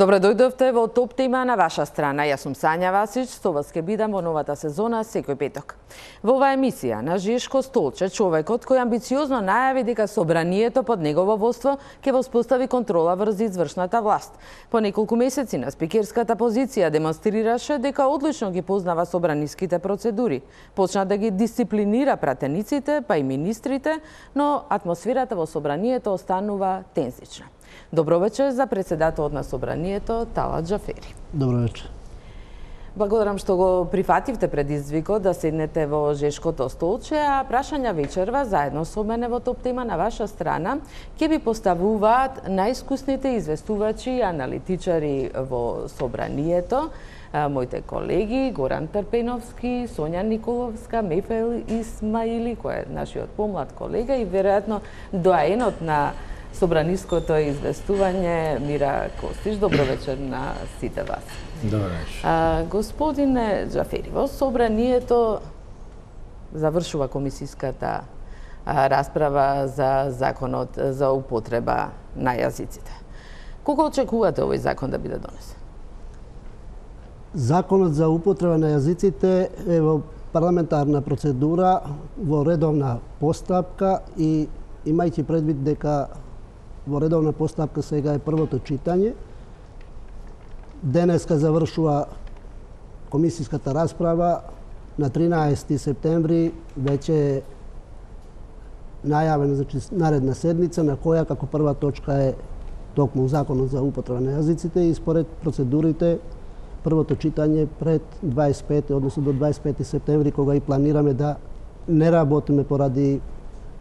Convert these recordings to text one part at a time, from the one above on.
Добре дојдовте во Топ тема на ваша страна. Јас сум Сања Васич, со вас ќе бидам во новата сезона секој петок. Во оваа емисија на Жешко Столче, човекот кој амбициозно најави дека собранието под негово водство ќе воспостави контрола врз извршната власт. По неколку месеци на спикерската позиција демонстрираше дека одлично ги познава собраниските процедури. Почна да ги дисциплинира пратениците, па и министрите, но атмосферата во собранието останува тензична. Добро вечер за председателот на собранието Талат Џафери. Добро вечер. Благодарам што го прифативте предизвикот да седнете во Жешкото столче, а прашања вечерва заедно со мене во Топ тема на ваша страна ќе ви поставуваат најискусните известувачи и аналитичари во собранието, моите колеги Горан Трпеновски, Сонја Николовска, Мефел Исмаили, кој е нашиот помлад колега и веројатно доаенот на собраниското известување Мира Костиш. Добро вечер на сите вас. Добро вечер. Господине Џафери, во собранието завршува комисиската расправа за законот за употреба на јазиците. Кога очекувате овој закон да биде донесен? Законот за употреба на јазиците е во парламентарна процедура, во редовна постапка и имајќи предвид дека во редовна постапка сега е првото читање. Денеска завршува комисиската расправа. На 13 септември веќе е најавена наредна седница на која како прва точка е токму законот за употреба на јазиците и според процедурите првото читање пред 25, односно до 25 септември, кога и планираме да не работиме поради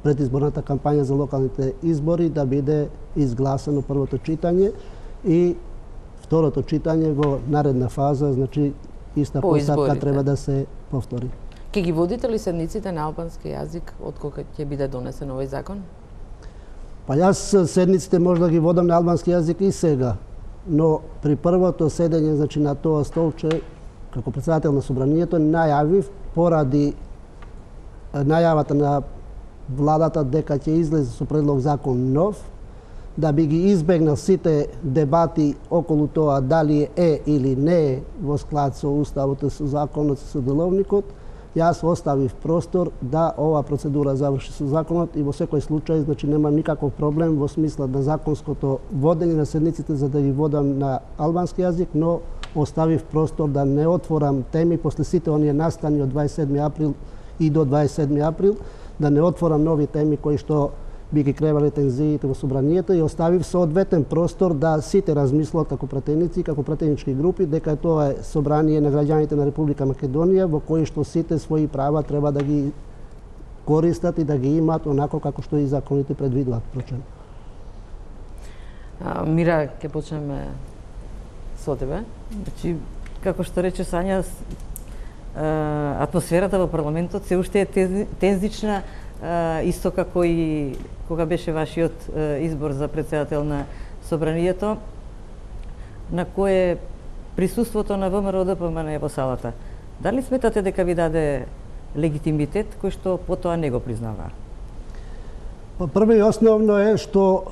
предизборната кампања за локалните избори, да биде изгласано првото читање и второто читање во наредна фаза, значи иста постапка треба да се повтори. Ке ги водите ли седниците на албански јазик од кога ќе биде донесен овој закон? Па јас седниците може да ги водам на албански јазик и сега, но при првото седење, значи на тоа столче, како председател на собранието, најавив поради најавата на владата дека ќе излезе со предлог закон нов, да би ги избегнал сите дебати околу тоа дали е или не е во склад со уставот и со законот со соделовникот, јас оставив простор да ова процедура заврши со законот и во секој случај, значи нема никаков проблем во смисла на законското водење на седниците за да ги водам на албански јазик, но оставив простор да не отворам теми после сите оние настани од 27 април и до 27 април, да не отворам нови теми кои што би ги кревале тензиите во собранието и оставив соодветен простор да сите размислат како пратеници, како пратенички групи, дека тоа е собрание на граѓаните на Република Македонија во кои што сите своји права треба да ги користат и да ги имаат онако како што и законите предвидуваат. Мира, ќе почнеме со тебе. Значи, како што рече Сања, атмосферата во парламентот се уште е тензична, исто како и кога беше вашиот избор за председател на собранието, на кое присуството на ВМРО ДПМН е во салата. Дали сметате дека ви даде легитимитет кој што потоа не го признава? Прво и основно е што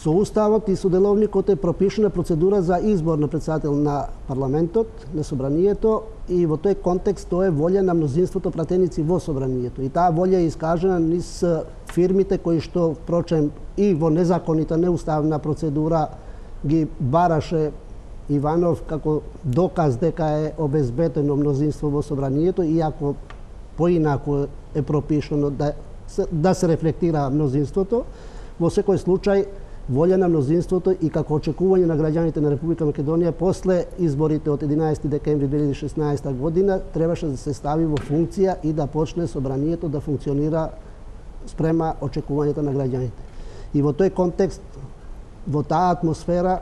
со уставот и соделовникот е пропишана процедура за избор на председател на парламентот, на собранието и во тој контекст тоа е волја на мнозинството пратеници во собранието. И таа волја е искажена низ фирмите кои што, впрочем, и во незаконита, неуставна процедура ги бараше Иванов како доказ дека е обезбедено мнозинство во собранието, иако поинаку е пропишано да се рефлектира мнозинството. Во секој случај, волја на мнозинството и како очекување на граѓаните на Република Македонија после изборите од 11 декември 2016 година требаше да се стави во функција и да почне собранието да функционира спрема очекувањата на граѓаните. И во тој контекст, во таа атмосфера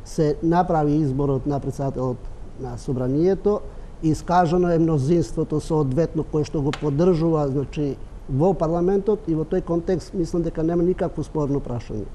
се направи изборот на председателот на собранието, искажано е мнозинството соодветно кое што го поддржува, значи во парламентот и во тој контекст мислам дека нема никакво спорно прашање.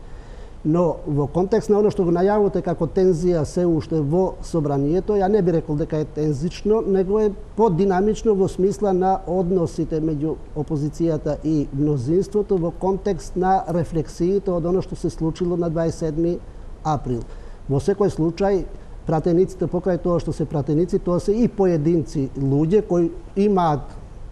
Но во контекст на оно што го најавувате како тензија се уште во собранието, ја не би рекол дека е тензично, него е подинамично во смисла на односите меѓу опозицијата и мнозинството во контекст на рефлексиите од оно што се случило на 27 април. Во секој случај, пратениците, покрај тоа што се пратеници, тоа се и поединци луѓе кои имаат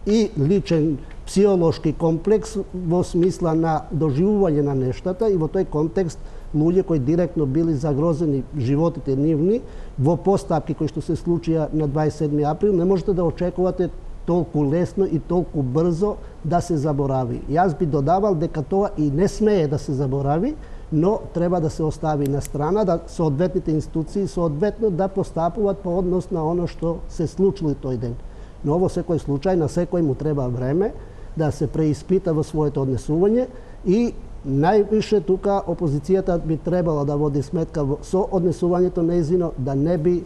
и личен психолошки комплекс во смисла на доживување на нештата и во тој контекст луѓе кои директно били загрозени животите нивни во постапки кои што се случија на 27 април, не можете да очекувате толку лесно и толку брзо да се заборави. Јас би додавал дека тоа и не смее да се заборави, но треба да се остави на страна, да соодветните институции соодветно да постапуваат по однос на оно што се случило тој ден. Но во секој случај, на секој му треба време да се преиспита во своето однесување и највише тука опозицијата би требала да води сметка со однесувањето нејзино да не би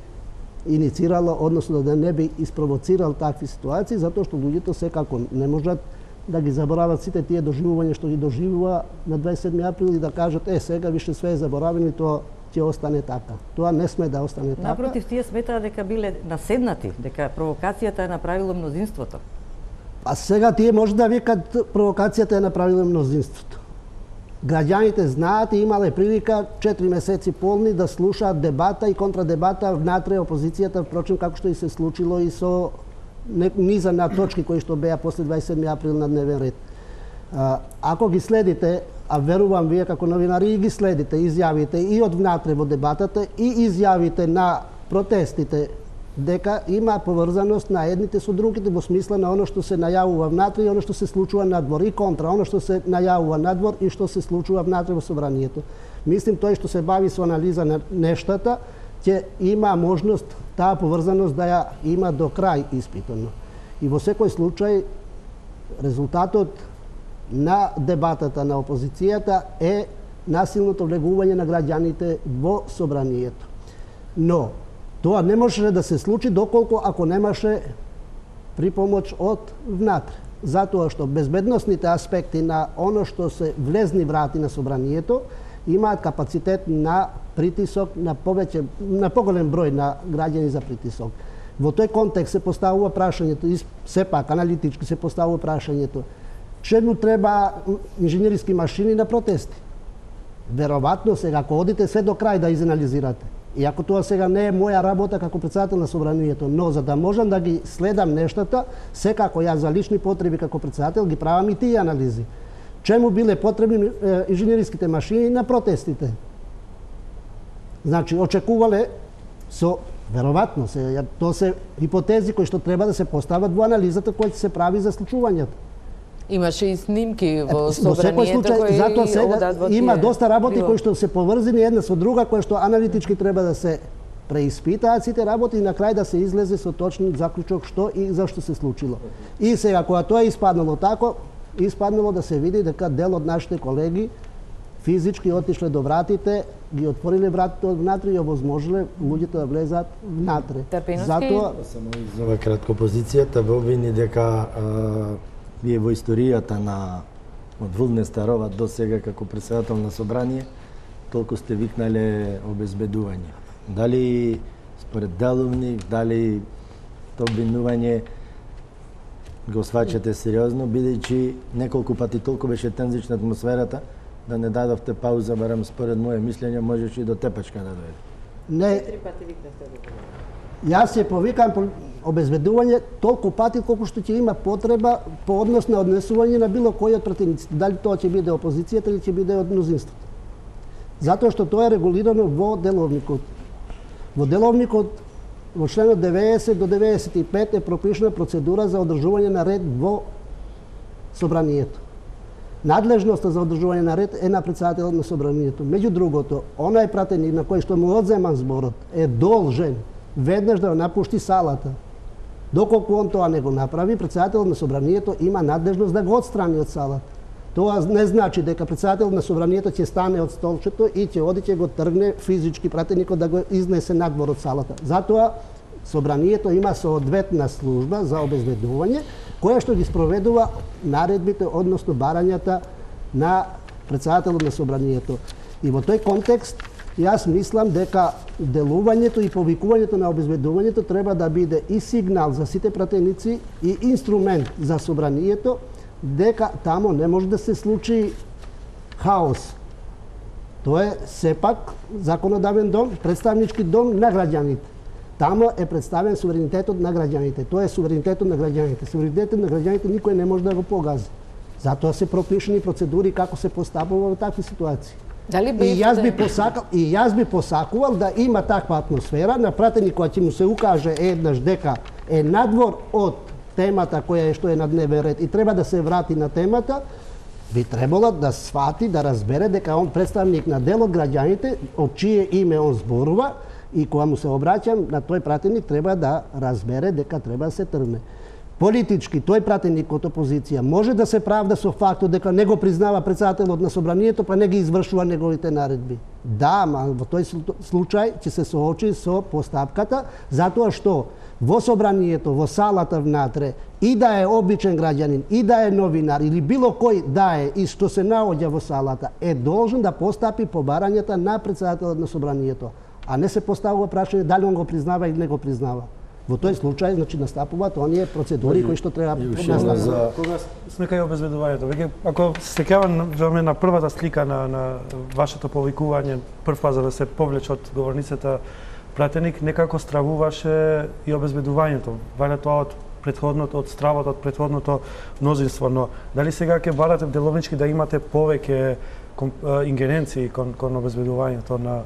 иницирала, односно да не би испровоцирал такви ситуации, затоа што луѓето секако не можат да ги заборават сите тие доживувања што ги доживува на 27 април и да кажат сега више све е заборавено, тоа ќе остане така. Тоа не сме да остане така. Напротив, тие сметаат дека биле наседнати, дека провокацијата е направило мнозинството. А сега тие може да викат провокацијата е направило мнозинството. Граѓаните знаат и имале прилика 4 месеци полни да слушаат дебата и контрадебата внатре опозицијата, впрочем како што и се случило и со низа на точки кои што беа после 27 април на дневен ред. Ако ги следите, а верувам вие како новинари ги следите изјавите и од внатре во дебатата и изјавите на протестите, дека има поврзаност на едните со другите во смисла на оно што се најавува внатре и оно што се случува надвор и контра оно што се најавува надвор и што се случува внатре во собранието. Мислим тој што се бави со анализа на нештата ќе има можност таа поврзаност да ја има до крај испитано. И во секој случај резултатот на дебатата на опозицијата е насилното влегување на граѓаните во собранието. Но тоа не можеше да се случи доколку ако немаше припомоч од внатре. Затоа што безбедносните аспекти на оно што се влезни врати на собранието имаат капацитет на притисок на поголем број на граѓани за притисок. Во тој контекст се поставува прашањето и сепак аналитички се поставува прашањето чему треба инженериски машини на протести. Веројатно сега ако одите се до крај да изанализирате. Иако тоа сега не е моја работа како председател на собранието, но за да можам да ги следам нештата, секако јас за лични потреби како председател ги правам и тие анализи. Чему биле потребни инженериските машини на протестите? Значи, очекувале со веројатно се тоа се хипотези кои што треба да се постават во анализата која се прави за случувањето. Имаше и снимки во собранието кои затоа одат во има доста работи кои што се поврзани една со друга, кои што аналитички треба да се преиспитаат сите работи и на крај да се излезе со точен заклучок што и зашто се случило. И сега кога тоа е испаднало тако, испаднало да се види дека дел од нашите колеги физички отишле до вратите, ги отвориле вратите од внатре и овозможиле луѓето да влезат внатре. Затоа само за ова кратко позицијата во обвини дека вие во историјата на од Вулне Старова до сега како председател на собрание толку сте викнале обезбедување. Дали според деловник, дали тоа обвинување го сваќате сериозно, бидејќи неколку пати толку беше тензична атмосферата да не дадовте пауза, барем според моје мислење, можеше и до тепачка да дојде. Не. Јас се повикам по обезбедување толку пати колку што ќе има потреба по однос на однесување на било кој од пратениците. Дали тоа ќе биде опозицијата или ќе биде од мнозинството. Затоа што тоа е регулирано во деловникот. Во деловникот во членот 90 до 95 е пропишана процедура за одржување на ред во собранието. Надлежноста за одржување на ред е на председателот на собранието. Меѓу другото, онај пратеник на кој што му одземан зборот е должен веднаш да напушти салата. Доколку он тоа не го направи, председателот на собранието има надлежност да го отстрани од салата. Тоа не значи дека председателот на собранието ќе стане од столчето и ќе оди ќе го тргне физички пратеникот да го изнесе надвор од салата. Затоа собранието има соодветна служба за обезбедување која што ги спроведува наредбите, односно барањата на председателот на собранието. И во тој контекст јас мислам дека делувањето и повикувањето на обезбедувањето треба да биде и сигнал за сите пратеници и инструмент за собранието дека тамо не може да се случи хаос. Тоа е сепак законодавен дом, представнички дом на граѓаните. Тамо е представен суверенитетот на граѓаните. Тоа е суверенитетот на граѓаните. Суверенитетот на граѓаните никој не може да го погази. Затоа се пропишени процедури како се постапува во такви ситуации. Дали И јас би посакувал да има таква атмосфера на пратеник која ќе му се укаже еднаш дека е надвор од темата која е што е на дневен ред и треба да се врати на темата, би требало да свати, да разбере дека он представник на дел од граѓаните, од чие име он зборува, и кога му се обраќам на тој пратеник треба да разбере дека треба да се тргне. Политички тој пратеник од опозиција може да се правда со фактот дека не го признава председателот на собранието, па не ги извршува неговите наредби. Да, ама во тој случај ќе се соочи со постапката, затоа што во собранието, во салата внатре, и да е обичен граѓанин, и да е новинар, или било кој да е, и што се наоѓа во салата, е должен да постапи по барањата на председателот на собранието, а не се поставува прашање дали он го признава или не го признава. Во тој случај, значи, настапуваат оние процедури кои што треба настапуваат. Кога сме кај обезбедувањето, веќе ако се сеќаваме на првата слика на вашето повикување, прв пат за да се повлече од говорницата пратеник, некако стравуваше и обезбедувањето. Валя тоа од претходното, од стравот од претходното мнозинство, но дали сега ќе барате деловнички да имате повеќе ингеренции кон обезбедувањето на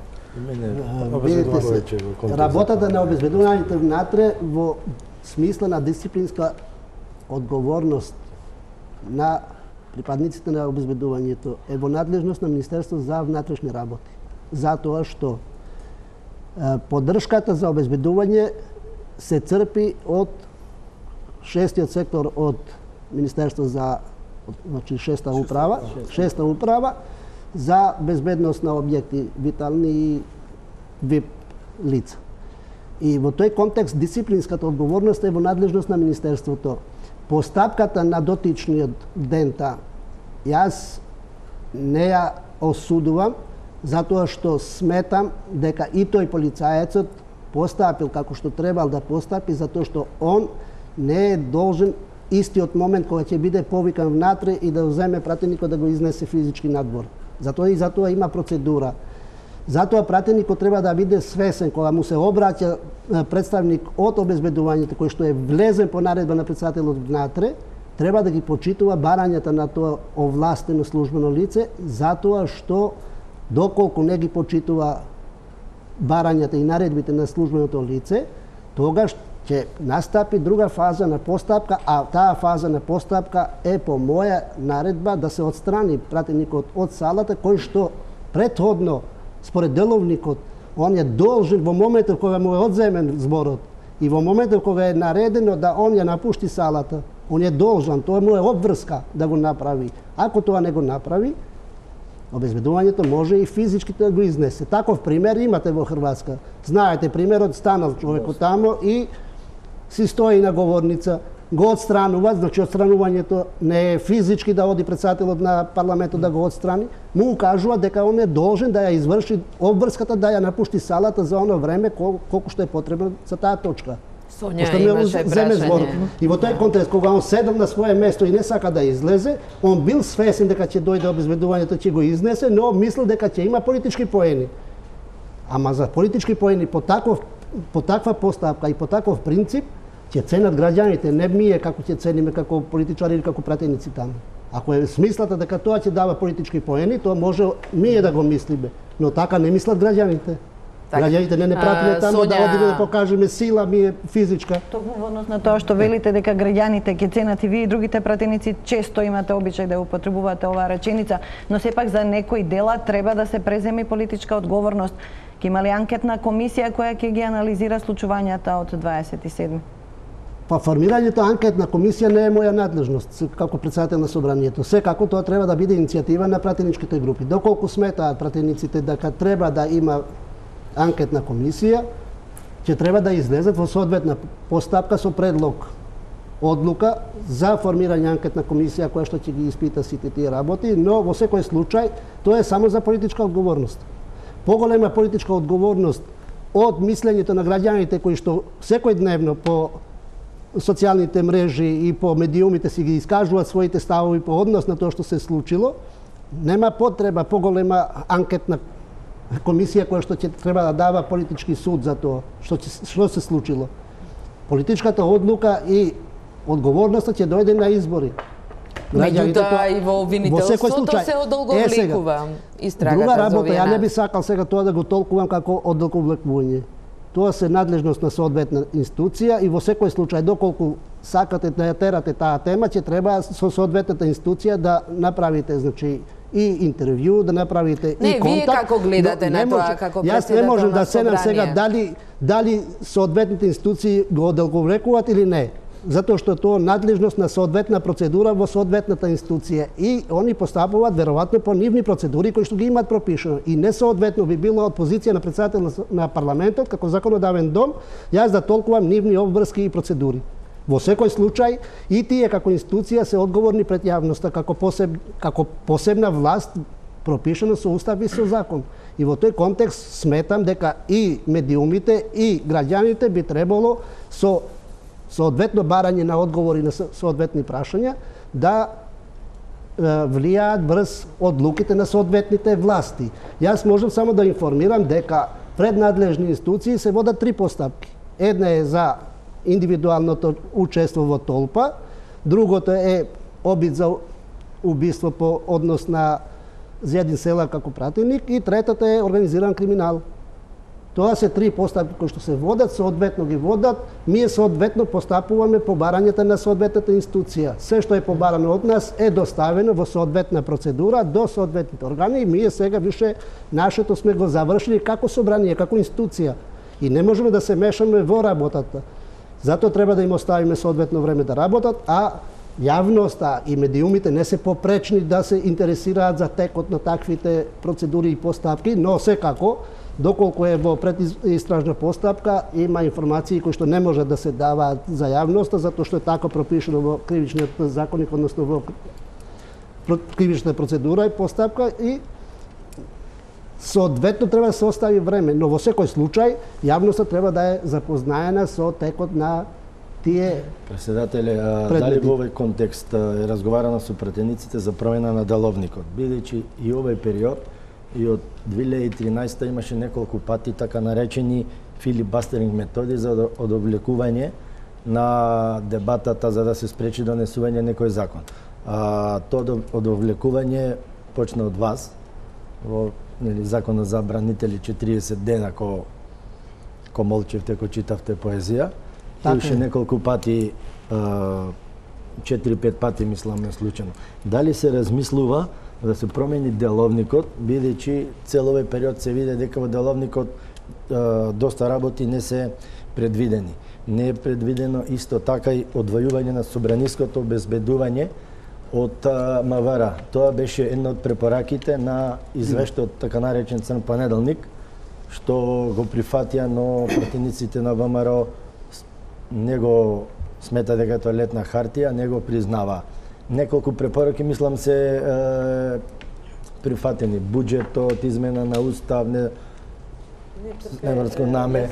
Видите се, работата на обезбедувањето внатре во смисла на дисциплинска одговорност на припадниците на обезбедувањето е во надлежност на Министерството за внатрешни работи. Затоа што поддршката за обезбедување се црпи од шестиот сектор од Министерството за, значи, шеста управа за безбедност на објекти витални и ВИП лица. И во тој контекст дисциплинската одговорност е во надлежност на Министерството. Постапката на дотичниот дента јас не ја осудувам, затоа што сметам дека и тој полицаецот постапил како што требал да постапи, затоа што он не е должен истиот момент кога ќе биде повикан внатре и да земе пратеникот да го изнесе физички надвор. Затоа има процедура. Затоа пратеникот треба да биде свесен кога му се обраќа представник од обезбедувањето кој што е влезен по наредба на председателот внатре, треба да ги почитува барањата на тоа овластено службено лице, затоа што доколку не ги почитува барањата и наредбите на службеното лице, тогаш ќе настапи друга фаза на постапка, а таа фаза на постапка е по моја наредба да се отстрани пратеникот од салата, кој што претходно, според деловникот, он е должен во моментот кога му е одземен зборот и во моментот кога е наредено да он ја напушти салата, он е должен, тоа му е обврска да го направи. Ако тоа не го направи, обезбедувањето може и физички да го изнесе. Таков пример имате во Хрватска. Знаете, примерот станал човекот тамо и си стои на говорница, го отстранува, значи отстранувањето не е физички да оди председателот на парламентот да го отстрани, му укажува дека он е должен да ја изврши обврската да ја напушти салата за оно време колку што е потребно за таа точка. Сонја имаше прашање. И во тој контекст, кога он седел на свое место и не сака да излезе, он бил свесен дека ќе дојде обезбедувањето, ќе го изнесе, но мислел дека ќе има политички поени. Ама за политички поени по таква постапка и по таков принцип ќе ценат граѓаните, не ние како ќе цениме како политичари или како пратеници таму. Ако е смислата дека тоа ќе дава политички поени, тоа може ние да го мислиме, но така не мислат граѓаните. Граѓаните не пратиме таму да одиме да покажеме сила ми е физичка. Токму во однос на тоа што велите дека граѓаните ќе ценат и вие и другите пратеници често имате обичај да употребувате оваа реченица, но сепак за некои дела треба да се преземе политичка одговорност. Ќе има ли анкетна комисија која ќе ги анализира случувањата од 27? Па формирањето анкетна комисија не е моја надлежност како председател на собранието. Секако тоа треба да биде иницијатива на пратеничките групи. Доколку сметаат пратениците дека треба да има анкетна комисија, ќе треба да излезат во соодветна постапка со предлог одлука за формирање анкетна комисија која што ќе ги испита сите тие работи, но во секој случај тоа е само за политичка одговорност. Поголема политичка одговорност од мислењето на граѓаните кои што секојдневно по социјалните мрежи и по медиумите си ги искажуваат своите ставови по однос на тоа што се случило, Нема потреба поголема анкетна комисија која што ќе треба да дава политички суд за тоа што се случило. Политичката одлука и одговорноста ќе дојде на избори. Меѓутоа и во обвинителството се одолговлекува истрагата друга за работа, овие ја не би сакал сега тоа да го толкувам како одолговлекување. Тоа се надлежност на соодветна институција и во секој случај доколку сакате да ја терате таа тема, ќе треба со соодветната институција да направите, значи, и интервју, да направите и контакт. Не, вие како гледате на тоа како председател? Јас не можам да седам сега дали соодветните институции го одолговлекуваат или не. Затоа што тоа надлежност на соодветна процедура во соодветната институција и они постапуваат веројатно по нивни процедури кои што ги имаат пропишано и несоодветно би било од позиција на председател на парламентот како законодавен дом јас да толкувам нивни обврски и процедури. Во секој случај и тие како институција се одговорни пред јавноста како посебна власт пропишано со устав и со закон. И во тој контекст сметам дека и медиумите и граѓаните би требало со соодветно барање на одговори на соодветни прашања да влијаат врз одлуките на соодветните власти. Јас можам само да информирам дека пред надлежни институции се водат 3 постапки. Една е за индивидуалното учество во толпа, другото е обид за убиство по однос на Зједин Села како пратеник и третата е организиран криминал. Тоа се 3 постапки кои што се водат, соодветно ги водат, ние соодветно постапуваме по барањата на соодветната институција. Се што е побарано од нас е доставено во соодветна процедура до соодветните органи и ние сега више нашето сме го завршили како собрание, како институција. И не можеме да се мешаме во работата. Затоа треба да им оставиме соодветно време да работат, а јавноста и медиумите не се попречни да се интересираат за текот на таквите процедури и постапки, но секако доколку е во предистражна постапка, има информации кои што не може да се даваат за јавноста, затоа што е така пропишано во кривичниот законник, односно во кривична процедура и постапка и соодветно треба да се остави време, но во секој случај јавноста треба да е запознаена со текот на тие Председателе, дали во овој контекст е разговарано со пратениците за промена на деловникот, бидејќи и овој период и од 2013 имаше неколку пати така наречени филибастеринг методи за одовлекување на дебатата за да се спречи донесување некој закон. Тоа одовлекување почна од вас во законот за бранители 40 дена ко молчевте, ко читавте поезија. И уште неколку пати 4-5 пати мислам е случајно. Дали се размислува да се промени деловникот, бидејќи цел овој период се види дека во деловникот доста работи не се предвидени. Не е предвидено исто така и одвојување на собраниското обезбедување од МВР. Тоа беше една од препораките на извештајот така наречен Црн понеделник, што го прифатија, но пратениците на ВМРО не го смета дека тоа е летна хартија, не го признава. Неколку препораки, мислам, се прифатени. Буџетот, измена на устав, неврско наме.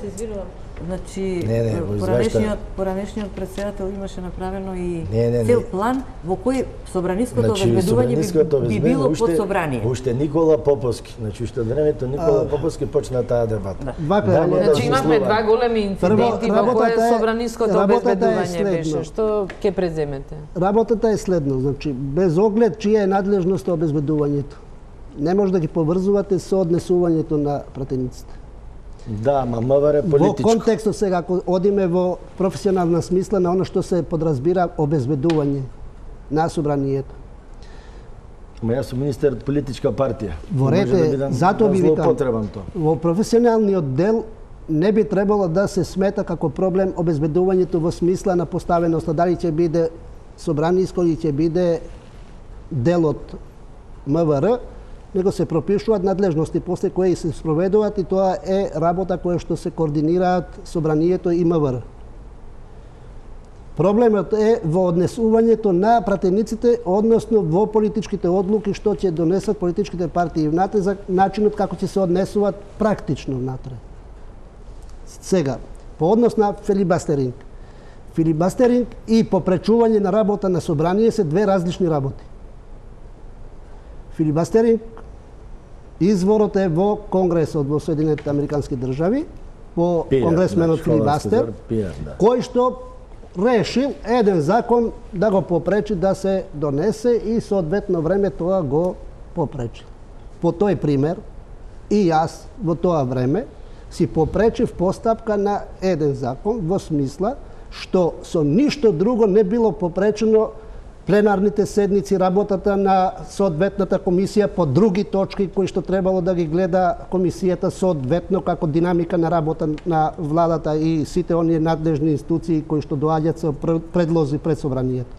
Значи, во поранешниот председател имаше направено и цел план во кој собраниското обезбедување би било под собрание. Уште Никола Поповски, значи уште од времето Никола Поповски почна таа дебата. Значи имавме 2 големи инциденти во кои собраниското обезбедување беше. Што ќе преземете? Работата е следно, значи без оглед чија е надлежноста обезбедувањето. Не може да ги поврзувате со однесувањето на пратениците. Да, ма МВР е политичко. Во контекстот сега, ако одиме во професионална смисла на оно што се подразбира обезбедување на собранието. Ма јас сум министер од политичка партија. Во ред е, затоа би викам, во професионалниот дел не би требало да се смета како проблем обезбедувањето во смисла на поставеноста, дали ќе биде собраниско или ќе биде дел од МВР, него се пропишуваат надлежности после кои се спроведуваат и тоа е работа која што се координираат собранието и МВР. Проблемот е во однесувањето на пратениците, односно во политичките одлуки што ќе донесат политичките партии внатре за начинот како ќе се однесуваат практично внатре. Сега, по однос на филибастеринг. Филибастеринг и попречување на работа на собрание се 2 различни работи. Филибастеринг, изворот е во Конгресот во Соединетите Американски држави, по конгресменот Филибастер, кој што решил еден закон да го попречи да се донесе и соодветно време тоа го попречи. По тој пример, и јас во тоа време си попречив постапка на еден закон во смисла што со ништо друго не било попречено пленарните седници, работата на соодветната комисија по други точки кои што требало да ги гледа комисијата соодветно како динамика на работа на владата и сите оние надлежни институции кои што доаѓаат со предлози пред собранието.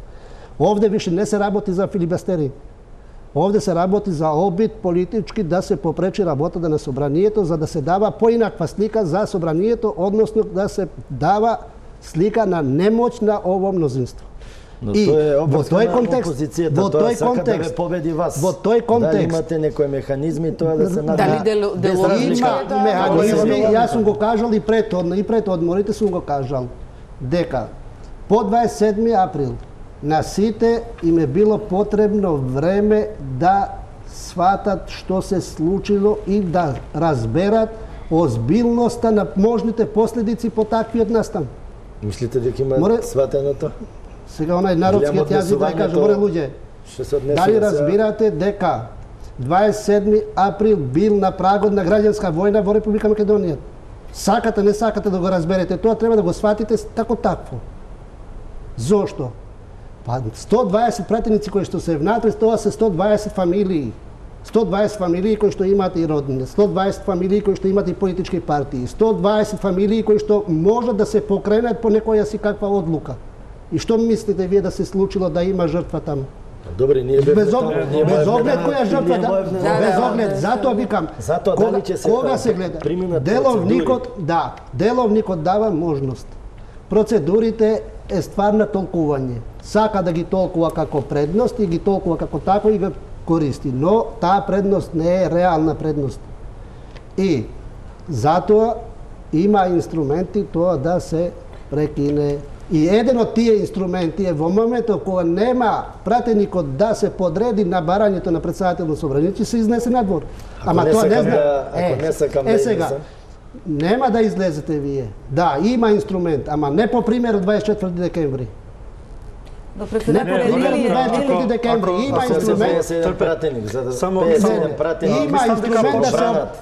Овде више не се работи за филибастери. Овде се работи за обид политички да се попречи работата на собранието, за да се дава поинаква слика за собранието, односно да се дава слика на немоќ на ово мнозинство. Но тоа е опаска на опозицијата, тоа сака да ве победи вас. Во тој контекст. Дали имате некои механизми тоа да се Дали има механизми, јас сум го кажал и пред одморите сум го кажал, дека по 27 април на сите им е било потребно време да сватат што се случило и да разберат озбилноста на можните последици по таквиот настан. Мислите дека има сватено тоа? Сега онај народскиот јазик да каже, море луѓе, дали разбирате дека 27 април бил на прагот на граѓанска војна во Република Македонија? Сакате, не сакате да го разберете, тоа треба да го сватите како такво. Зошто? Па 120 пратеници кои што се внатре, тоа се 120 фамилии. 120 фамилии кои што имаат и роднина, 120 фамилии кои што имаат и политички партии, 120 фамилии кои што можат да се покренат по некоја си каква одлука. И што мислите вие да се случило да има жртва таму? Добре, ние без оглед која жртва без оглед, затоа викам. Затоа дали ќе се кога се гледа? Деловникот дава можност. Процедурите е ствар на толкување. Сака да ги толкува како предност и ги толкува како тако и го користи, но таа предност не е реална предност. И затоа има инструменти тоа да се прекине. И еден од тие инструменти е во моментот кога нема пратеникот да се подреди на барањето на председателно собрание, ќе се изнесе надвор. Ама тоа не знае. Сега, нема да излезете вие. Да, има инструмент, ама не по пример од 24 декември. Но Не по пример од 24 декември. Има инструмент. Пратеник, за да Само пратеник.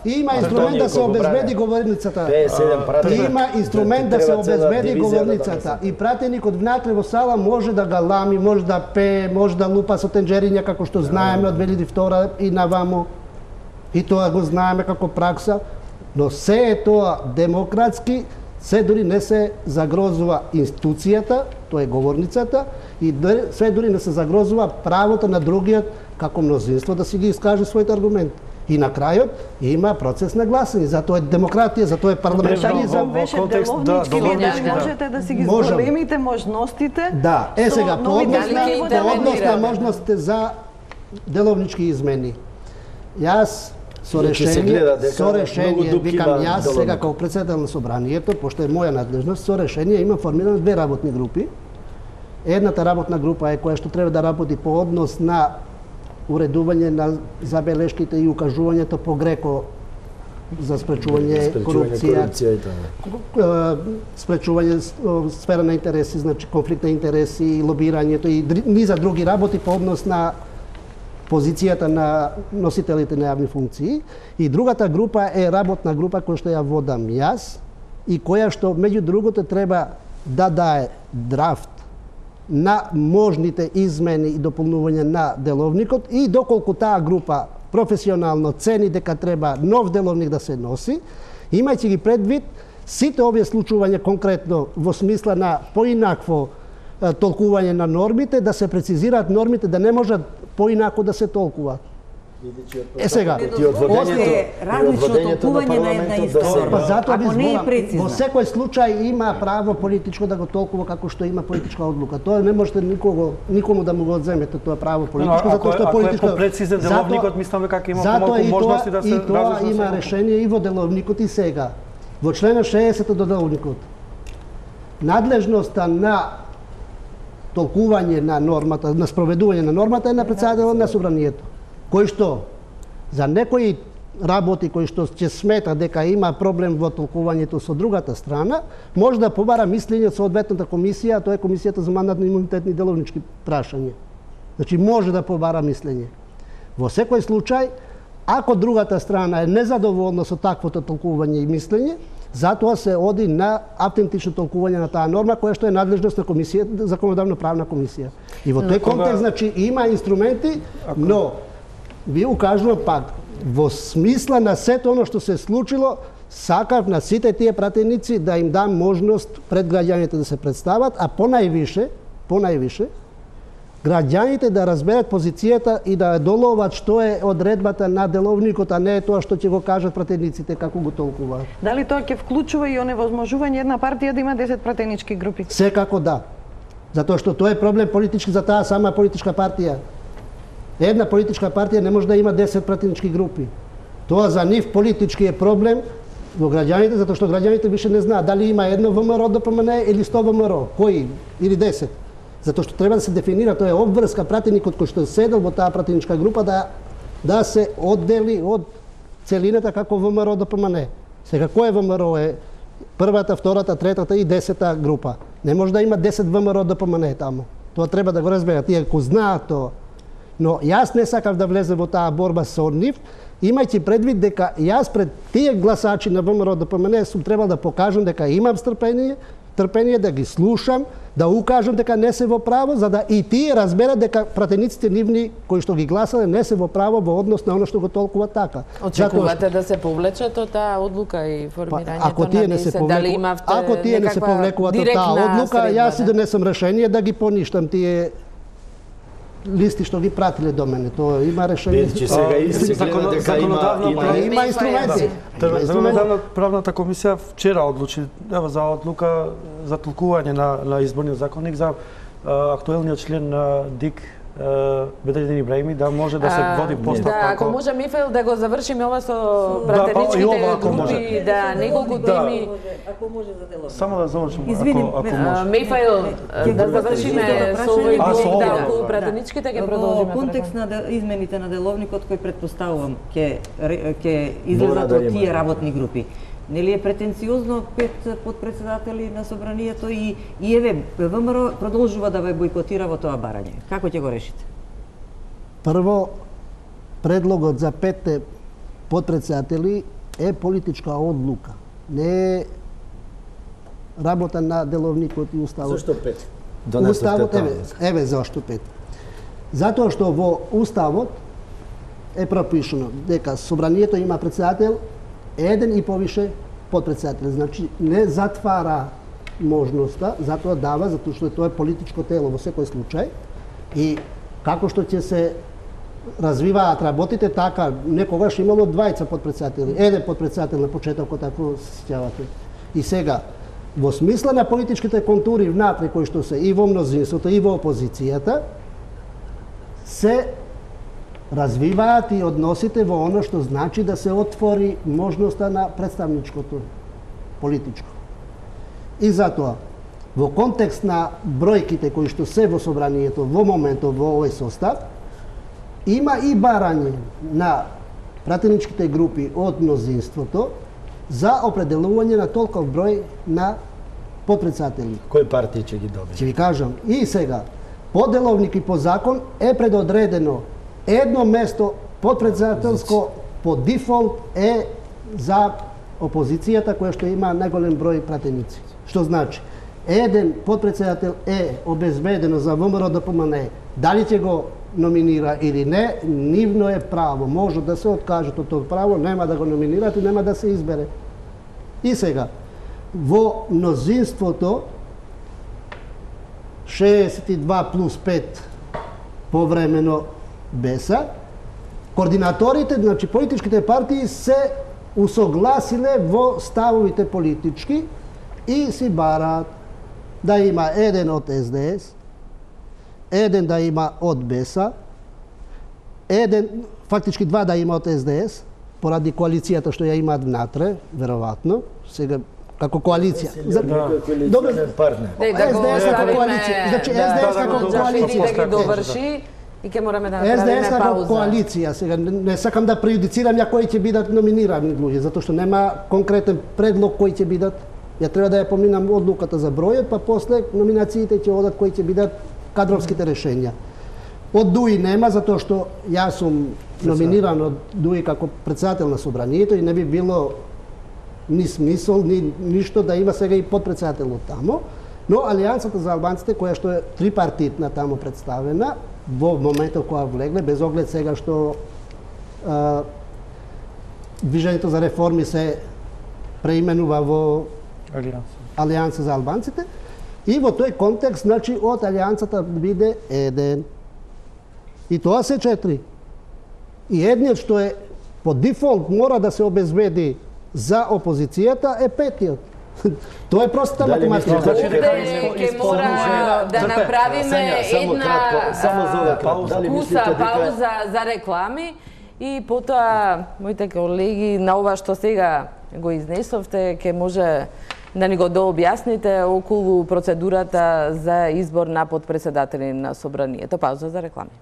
Има инструмент да се обезбеди говорницата. 57 пратеник. Има инструмент да се обезбеди говорницата. И пратеникот внатре во сала може да галами, може да пее, може да лупа со тенџериња како што знаеме од 2002 и наваму. И тоа го знаеме како пракса. Но се е тоа демократски, се дури не се загрозува институцијата, тоа е говорницата, и се дури не се загрозува правото на другиот како мнозинство да си ги искаже своите аргументи. И на крајот има процес на гласање, затоа е демократија, затоа е парламентаризам. Беше деловнички, вие не можете да си ги зголемите можностите. Да, сега по однос на можностите за деловнички измени. Јас со решение, викам јас сега како председател на собранието, пошто е моја надлежност, со решение имам формирано две работни групи. Едната работна група е која што треба да работи по однос на уредување на забелешките и укажувањето по Греко за спречување корупција, спречување сфера на интереси, значи конфликт на интереси, лобирањето и низа други работи по однос на позицијата на носителите на јавни функции. И другата група е работна група која што ја водам јас и која што меѓу другото треба да дае драфт на можните измени и дополнување на деловникот и доколку таа група професионално цени дека треба нов деловник да се носи, имајќи ги предвид сите овие случувања конкретно во смисла на поинакво толкување на нормите, да се прецизираат нормите, да не можат поинако да се толкуваат. Сега, различно толкување на една иста норма. Ако не е прецизно. Во секој случај има право политичко да го толкува како што има политичка одлука. Тоа не можете никому да му го одземете тоа право политичко, затоа што е политичко. Ако е по-прецизен деловникот, мислам дека има помалку можности да се и тоа има решение и во деловникот и сега. Во члена 60 до деловникот. Надлежноста на толкување на нормата, на спроведување на нормата е на председателот на собранието. кој што за некои работи кои што ќе смета дека има проблем во толкувањето со другата страна, може да побара мислење од соодветната комисија, а тоа е комисијата за мандатно-имунитетни деловнички прашања. Значи може да побара мислење. Во секој случај, ако другата страна е незадоволна со таквото толкување и мислење, затоа се оди на автентично толкување на таа норма која што е надлежност на комисија, законодавно-правна комисија. И во тој контекст, значи, има инструменти, но ви укажувам пак, во смисла на сето оно што се случило, сакав на сите тие пратеници да им дам можност пред граѓаните да се представат, а понајвише, граѓаните да разберат позицијата и да доловат што е одредбата на деловникот, а не е тоа што ќе го кажат пратениците како го толкуваат. Дали тоа ќе вклучува и оневозможување една партија да има 10 пратенички групи? Секако да. Затоа што тоа е проблем политички за таа сама политичка партија. Една политичка партија не може да има 10 пратенички групи. Тоа за нив политички е проблем во граѓаните, затоа што граѓаните више не знаат дали има едно ВМРО ДПМН или 100 ВМРО, кои или 10. Затоа што треба да се дефинира, тоа е обврска пратеникот кој што седел во таа пратеничка група да се оддели од целината како ВМРО ДПМН. Сега кој е ВМРО е првата, втората, третата и 10-та група. Не може да има 10 ВМРО ДПМН таму. Тоа треба да го разберат, тие ако знаат тоа. Но јас не сакав да влезем во таа борба со нив, имајќи предвид дека јас пред тие гласачи на ВМРО ДПМН сум требал да покажам дека имам трпение да ги слушам, да укажам дека не се во право, за да и тие разберат дека пратениците нивни кои што ги гласале не се во право во однос на оно што го толкува така. Очекувате да се повлечат од таа одлука и формирањето на ДС? Дали имавте ако тие не се повлекуваат од таа одлука, јас и донесам решение да ги поништам тие листи што ги пратиле до мене. Тоа има решение. Че сега се гледа дека има инструменти. Правната комисија вчера одлучи за одлука за толкување на изборниот законник за актуелниот член на ДИК Бедрин Ибраими да може да се води постапак. Да, ако може Мифаил да го завршиме ова со пратеничките групи, да неколку теми. Ако може за дело. Само да завршиме, ако може. Мифаил, да завршиме со овој блок, да, околу пратеничките ќе продолжиме. Во контекст на измените на деловникот кој претпоставувам ќе излезат од тие работни групи. Нели е претенциозно 5 подпредседатели на собранието и еве ВМРО продолжува да ве бойкотира во тоа барање. Како ќе го решите? Прво, предлогот за 5 подпредседатели е политичка одлука. Не е работа на деловникот и уставот. Зошто 5? Уставот, еве зашто 5. Затоа што во уставот е пропишано дека собранието има председател еден и повише подпредседатели. Значи не затвара можноста, затоа дава, затоа што тоа е политичко тело во секој случај. И како што ќе се развиваат работите, така некогаш имало 20 подпредседатели, еден подпредседател на почетокот, ако се сеќавате. И сега, во смисла на политичките контури внатре кои што се и во мнозинството и во опозицијата, се развиваат и односите во оно што значи да се отвори можноста на представничкото политичко. И затоа, во контекст на бројките кои што се во собранието во моментот во овој состав, има и барање на пратеничките групи од мнозинството за определување на толков број на подпредседатели. Кои партии ќе ги добие? Ќе ви кажам. И сега, по деловник и по закон е предодредено едно место подпредседателско по дефолт е за опозицијата која што има најголем број пратеници. Што значи? Еден подпредседател е обезбедено за ВМРО ДПМН. Дали ќе го номинира или не, нивно е право. Може да се откажат од тоа право, нема да го номинират и нема да се избере. И сега, во мнозинството 62 плюс 5 повремено беса, координаторите, значи политичките партии се усогласиле во ставовите политички и си бараат да има еден од СДС, еден да има од БЕСА, еден, фактички два да има од СДС, поради коалицијата што ја имаат внатре, веројатно, сега како коалиција. Добро, партнер. СДС како коалиција. Значи СДС како коалиција. Да ги доврши. и ќе мораме да направиме СДС пауза. коалиција, сега не сакам да преюдицирам ја кои ќе бидат номинирани луѓе, затоа што нема конкретен предлог кои ќе бидат. Ја треба да ја поминам одлуката за бројот, па после номинациите ќе одат кои ќе бидат кадровските решенја. Од ДУИ нема, затоа што јас сум номиниран од ДУИ како председател на собранието и не би било ни смисол, ни ништо да има сега и подпредседател од тамо, но Алијансата за албанците, која што е трипартитна тамо представена, во моментот кога влегле, без оглед сега што Движењето за реформи се преименува во Алијанса за албанците, и во тој контекст, значи, од Алијансата биде еден. И тоа се 4. И едниот што е по дефолт мора да се обезбеди за опозицијата е 5-тиот. Тоа е проста математика. Ќе мора да направиме една пауза за реклами и потоа моите колеги на ова што сега го изнесовте ќе може да ни го дообјасните околу процедурата за избор на подпредседатели на собранието. Пауза за реклами.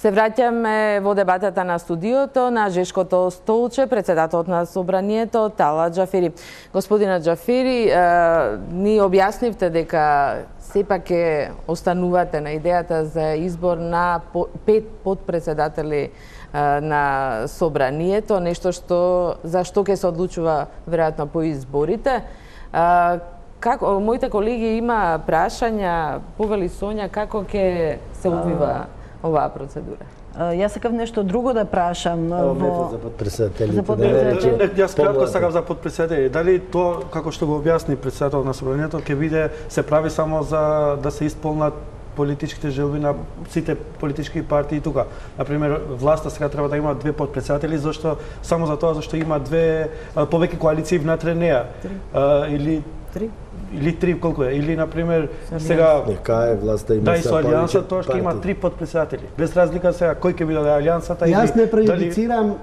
Се враќаме во дебатата на студиото на Жешкото столче, председателот на собранието Талат Џафери. Господина Џафери, ни објаснивте дека сепак ќе останувате на идејата за избор на 5 подпредседатели на собранието, нешто за што ќе се одлучува веројатно по изборите. Како моите колеги има прашања, повели Сонја, како ќе се одвива оваа процедура? Јас сакав нешто друго да прашам за подпредседателите. Јас кратко сакав за подпредседатели. Дали тоа, како што го објасни председател на собранието, ќе биде се прави само за да се исполнат политичките желби на сите политички партии тука. Например, власта сега треба да има 2 подпредседатели, зашто само за тоа зашто има 2 повеќе коалиции внатре неа. Или 3, колку е? Или, например, сега... Кај власта има со Алијанса, тоа што има 3 подпредседатели. Без разлика сега, кој ќе биде Алијансата или... Јас не преюдицирам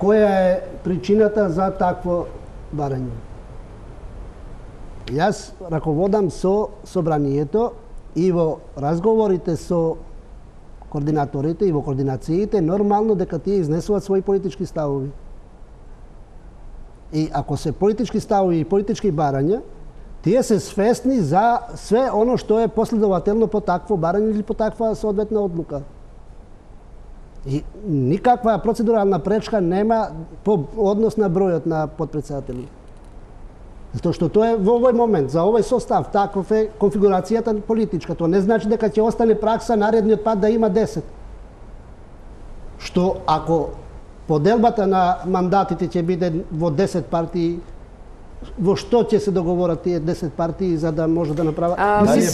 која е причината за такво барање. Јас раководам со собранието и во разговорите со координаторите и во координациите, нормално дека тие изнесуваат своји политички ставови. И ако се политички ставови и политички барања, тие се свесни за све оно што е последователно по такво барање или по таква соодветна одлука. И никаква процедурална пречка нема по однос на бројот на подпредседатели. Затоа што тоа е во овој момент, за овој состав, таков е конфигурацијата политичка. Тоа не значи дека ќе остане пракса наредниот пат да има 10. Што ако поделбата на мандатите ќе биде во 10 партии, во што ќе се договорат тие 10 партии за да може да направат?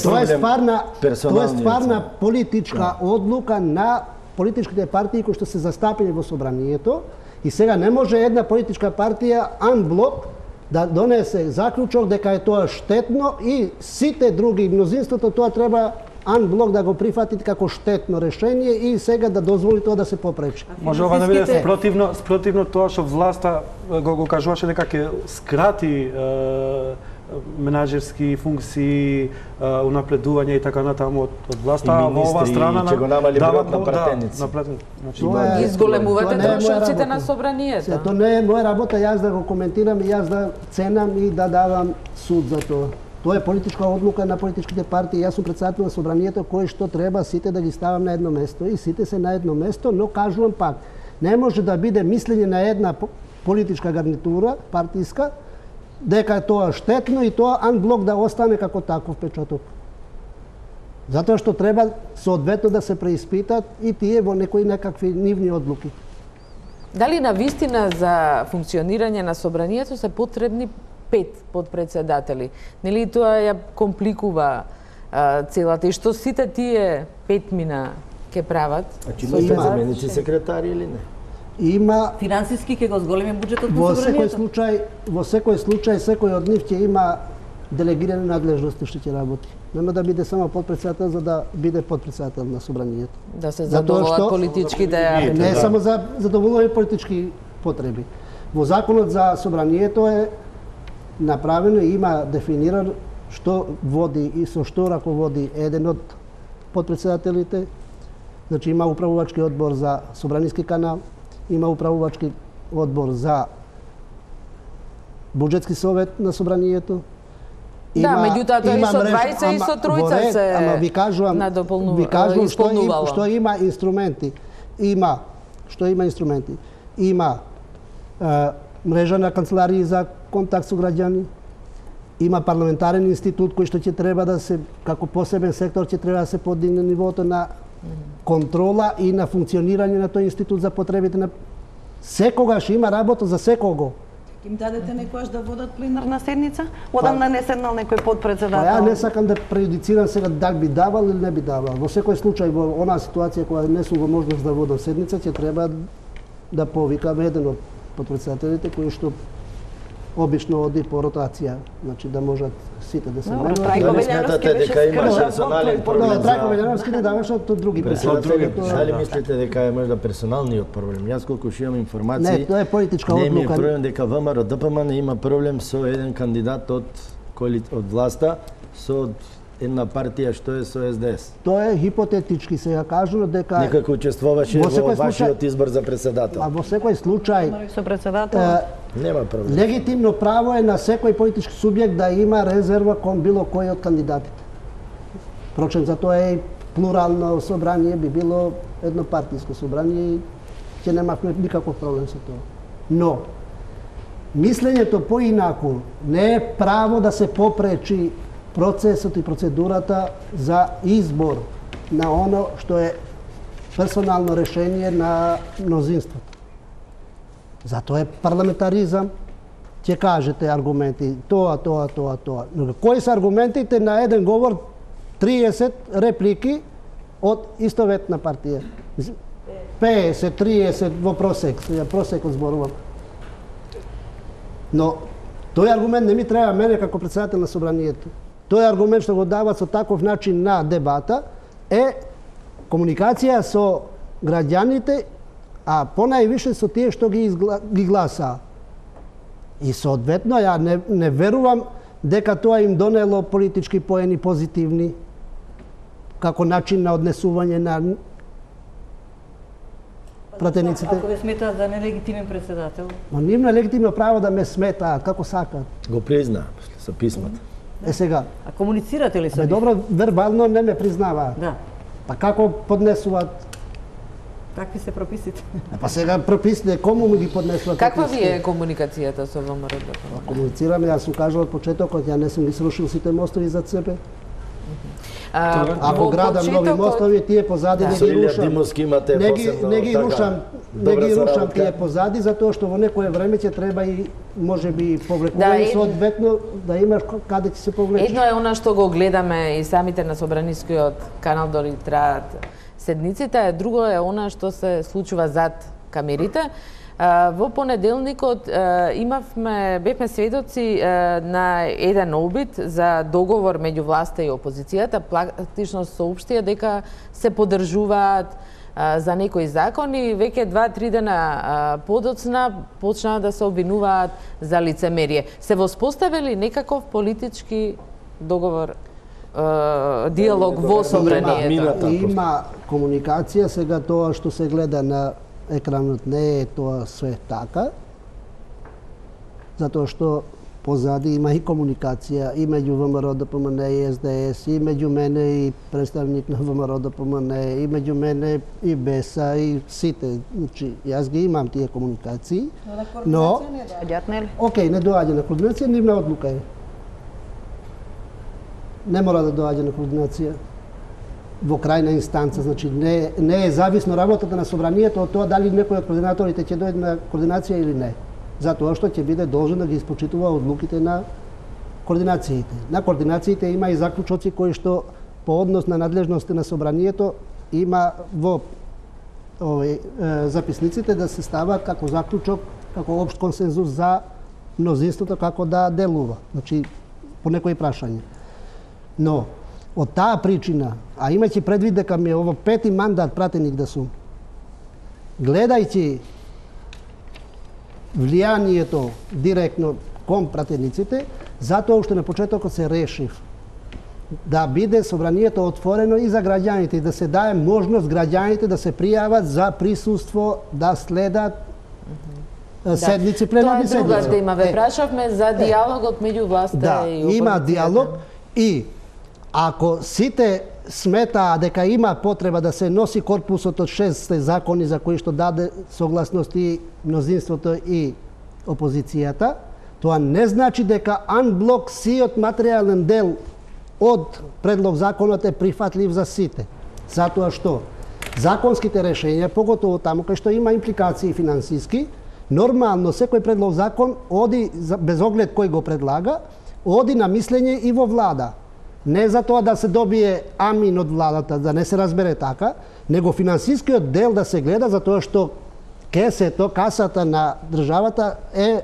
Тоа е стварна политичка одлука на политичките партии кои што се застапени во собранието, и сега не може една политичка партија анблок да донесе заклучок дека е тоа штетно и сите други, мнозинството, тоа треба анблок да го прифати како штетно решение и сега да дозволи тоа да се попречи. Може ова да биде спротивно тоа што власта го кажуваше дека ќе скрати менаџерски функции, унапредување и така натаму од власта, а во ова страна ќе го намали бројот на пратеници. Изголемувате трошоците на собранието. Тоа не е моја работа, јас да го коментирам и јас да ценам и да давам суд за тоа. Тоа е политичка одлука на политичките партии. Јас сум председател на собранието кој што треба сите да ги ставам на едно место и сите се на едно место, но кажувам пак, не може да биде мислење на една политичка гарнитура, партиска, дека тоа штетно и тоа анблок да остане како таков печаток. Затоа што треба соодветно да се преиспитат и тие во некакви нивни одлуки. Дали на вистина за функционирање на собранието се потребни 5 подпредседатели? Нели тоа ја компликува целата и што сите тие 5 мина ќе прават? Има заменици секретари или не? Има Финансиски ќе го зголеми буџетот на во собранието? секој случај секој од нив ќе има делегирани надлежности што ќе работи. Нема да биде само подпредседател за да биде подпредседател на собранието. Да се задоволат политичките... Не само за задоволување политички потреби. Во законот за собранието е направено и има дефиниран што води и со што раководи еден од подпредседателите. Значи има управувачки одбор за Собраниски канал, има управувачки одбор за Буџетски совет на Собранието. Да, меѓутоа тоа и со двајца и со тројца се надополнувало. Што има инструменти. Има мрежа на канцеларии за контакт со граѓани. Има парламентарен институт кој што ќе треба да се, како посебен сектор, ќе треба да се подигне нивото на контрола и на функционирање на тој институт за потребите на секогаш има работа за секого. Им дадете некојаш да водат пленарна седница? Одамна не седнал некој подпредседател? Ја не сакам да преюдицирам сега дали би давал или не би давал. Во секој случај, во онаа ситуација која не сум во можност да водам седница, ќе треба да повикам еден од подпредседателите кои што обично оди по ротација, значи да можат сите да се менуваат. Дали сметате дека има персонален проблем? Трајко Велјановски не даваше од други председатели. Дали мислите дека е можда персоналниот проблем? Јас колку што имам информации, не, тоа е политичка одлука. Не ми е проблем дека ВМРО ДПМН има проблем со еден кандидат од власта со една партија што е со СДС. Тоа е хипотетички сега кажано дека некако учествуваше во вашиот избор за председател. А во секој случај со председател нема проблем. Легитимно право е на секој политички субјект да има резерва кон било кој од кандидатите. Впрочем, за тоа е плурално собрание, би било еднопартиско собрание и ќе немавме никаков проблем со тоа. Но мислењето поинаку не е право да се попречи процесот и процедурата за избор на оно што е персонално решение на мнозинството. Затоа е парламентаризам. Ќе кажете аргументи, тоа. Но кои се аргументите на еден говор 30 реплики од истоветна партија? 50, 30 во просек, просекот зборувам. Но тој аргумент не ми треба мене како председател на собранието. Тој аргумент што го дават со таков начин на дебата е комуникација со граѓаните, а понајвише со тие што ги гласаа. И соодветно, ја не верувам дека тоа им донело политички поени позитивни како начин на однесување на пратениците. Ако ве сметаат за нелегитимен председател? Но нивно е легитимно право да ме сметаат, како сакаат. Го призна со писмата. Е сега. А комуницирате ли со нив? Добро, вербално не ме признаваат. Да. Па како поднесуваат? Какви се прописите? Па сега прописите, кому му ги поднесуваат? Каква ви е комуникацијата со ВМРО? Комуницираме, јас сум кажал од почетокот, ја не сум ги срушил сите мостови зад себе. Ако градам нови мостови, тие позади не ги рушам. Не ги рушам тие позади, затоа што во некое време ќе треба и може би повлекување соодветно да имаш каде ќе се повлечеш. Едно е она што го гледаме и самите на Собранискиот канал дори траат седниците, друго е она што се случува зад камерите. Во понеделникот бевме сведоци на еден обид за договор меѓу власта и опозицијата, практично соопштија дека се поддржуваат за некои закони, веќе 2-3 дена подоцна почнаа да се обвинуваат за лицемерие. Се воспоставили некаков политички договор, диалог во собранието? Има комуникација, сега тоа што се гледа на екранот не е тоа све така, затоа што позади има и комуникација и меѓу ВМРО ДПМН и СДС, и меѓу мене и представник на ВМРО ДПМН, и меѓу мене и БЕСА, и сите. Значи, јас ги имам тие комуникации, но... не доаѓаат, нели? Океј, не доаѓа на координација, нивна одлука е. Не мора да доаѓа на координација во крајна инстанца, значи не е зависно работата на собранието од тоа дали некој од координаторите ќе дојде на координација или не. Затоа што ќе биде должен да ги испочитува одлуките на координациите. На координациите има и заклучоци кои што по однос на надлежности на собранието има во записниците да се стават како заклучок, како општ консензус за мнозинството како да делува. Значи по некои прашања. Но од таа причина, а имајќи предвид дека ми е ово 5-ти мандат пратеник да сум, гледајќи влијанието директно кон пратениците, затоа уште на почетокот се решив да биде собранието отворено и за граѓаните и да се дае можност граѓаните да се пријават за присуство, да следат седници, пленарни седници. Тоа е друга тема. Ве прашавме за диалогот меѓу власта и опозицијата. Има диалог и ако сите сметаа дека има потреба да се носи корпусот од 6 закони за кои што даде согласност и мнозинството и опозицијата, тоа не значи дека анблок сиот материјален дел од предлог законот е прифатлив за сите. Затоа што законските решења, поготово таму кај што има импликации финансиски, нормално секој предлог закон оди, без оглед кој го предлага, оди на мислење и во влада. Не за тоа да се добие амин од владата, да не се разбере така, него финансискиот дел да се гледа за тоа што кесето, касата на државата е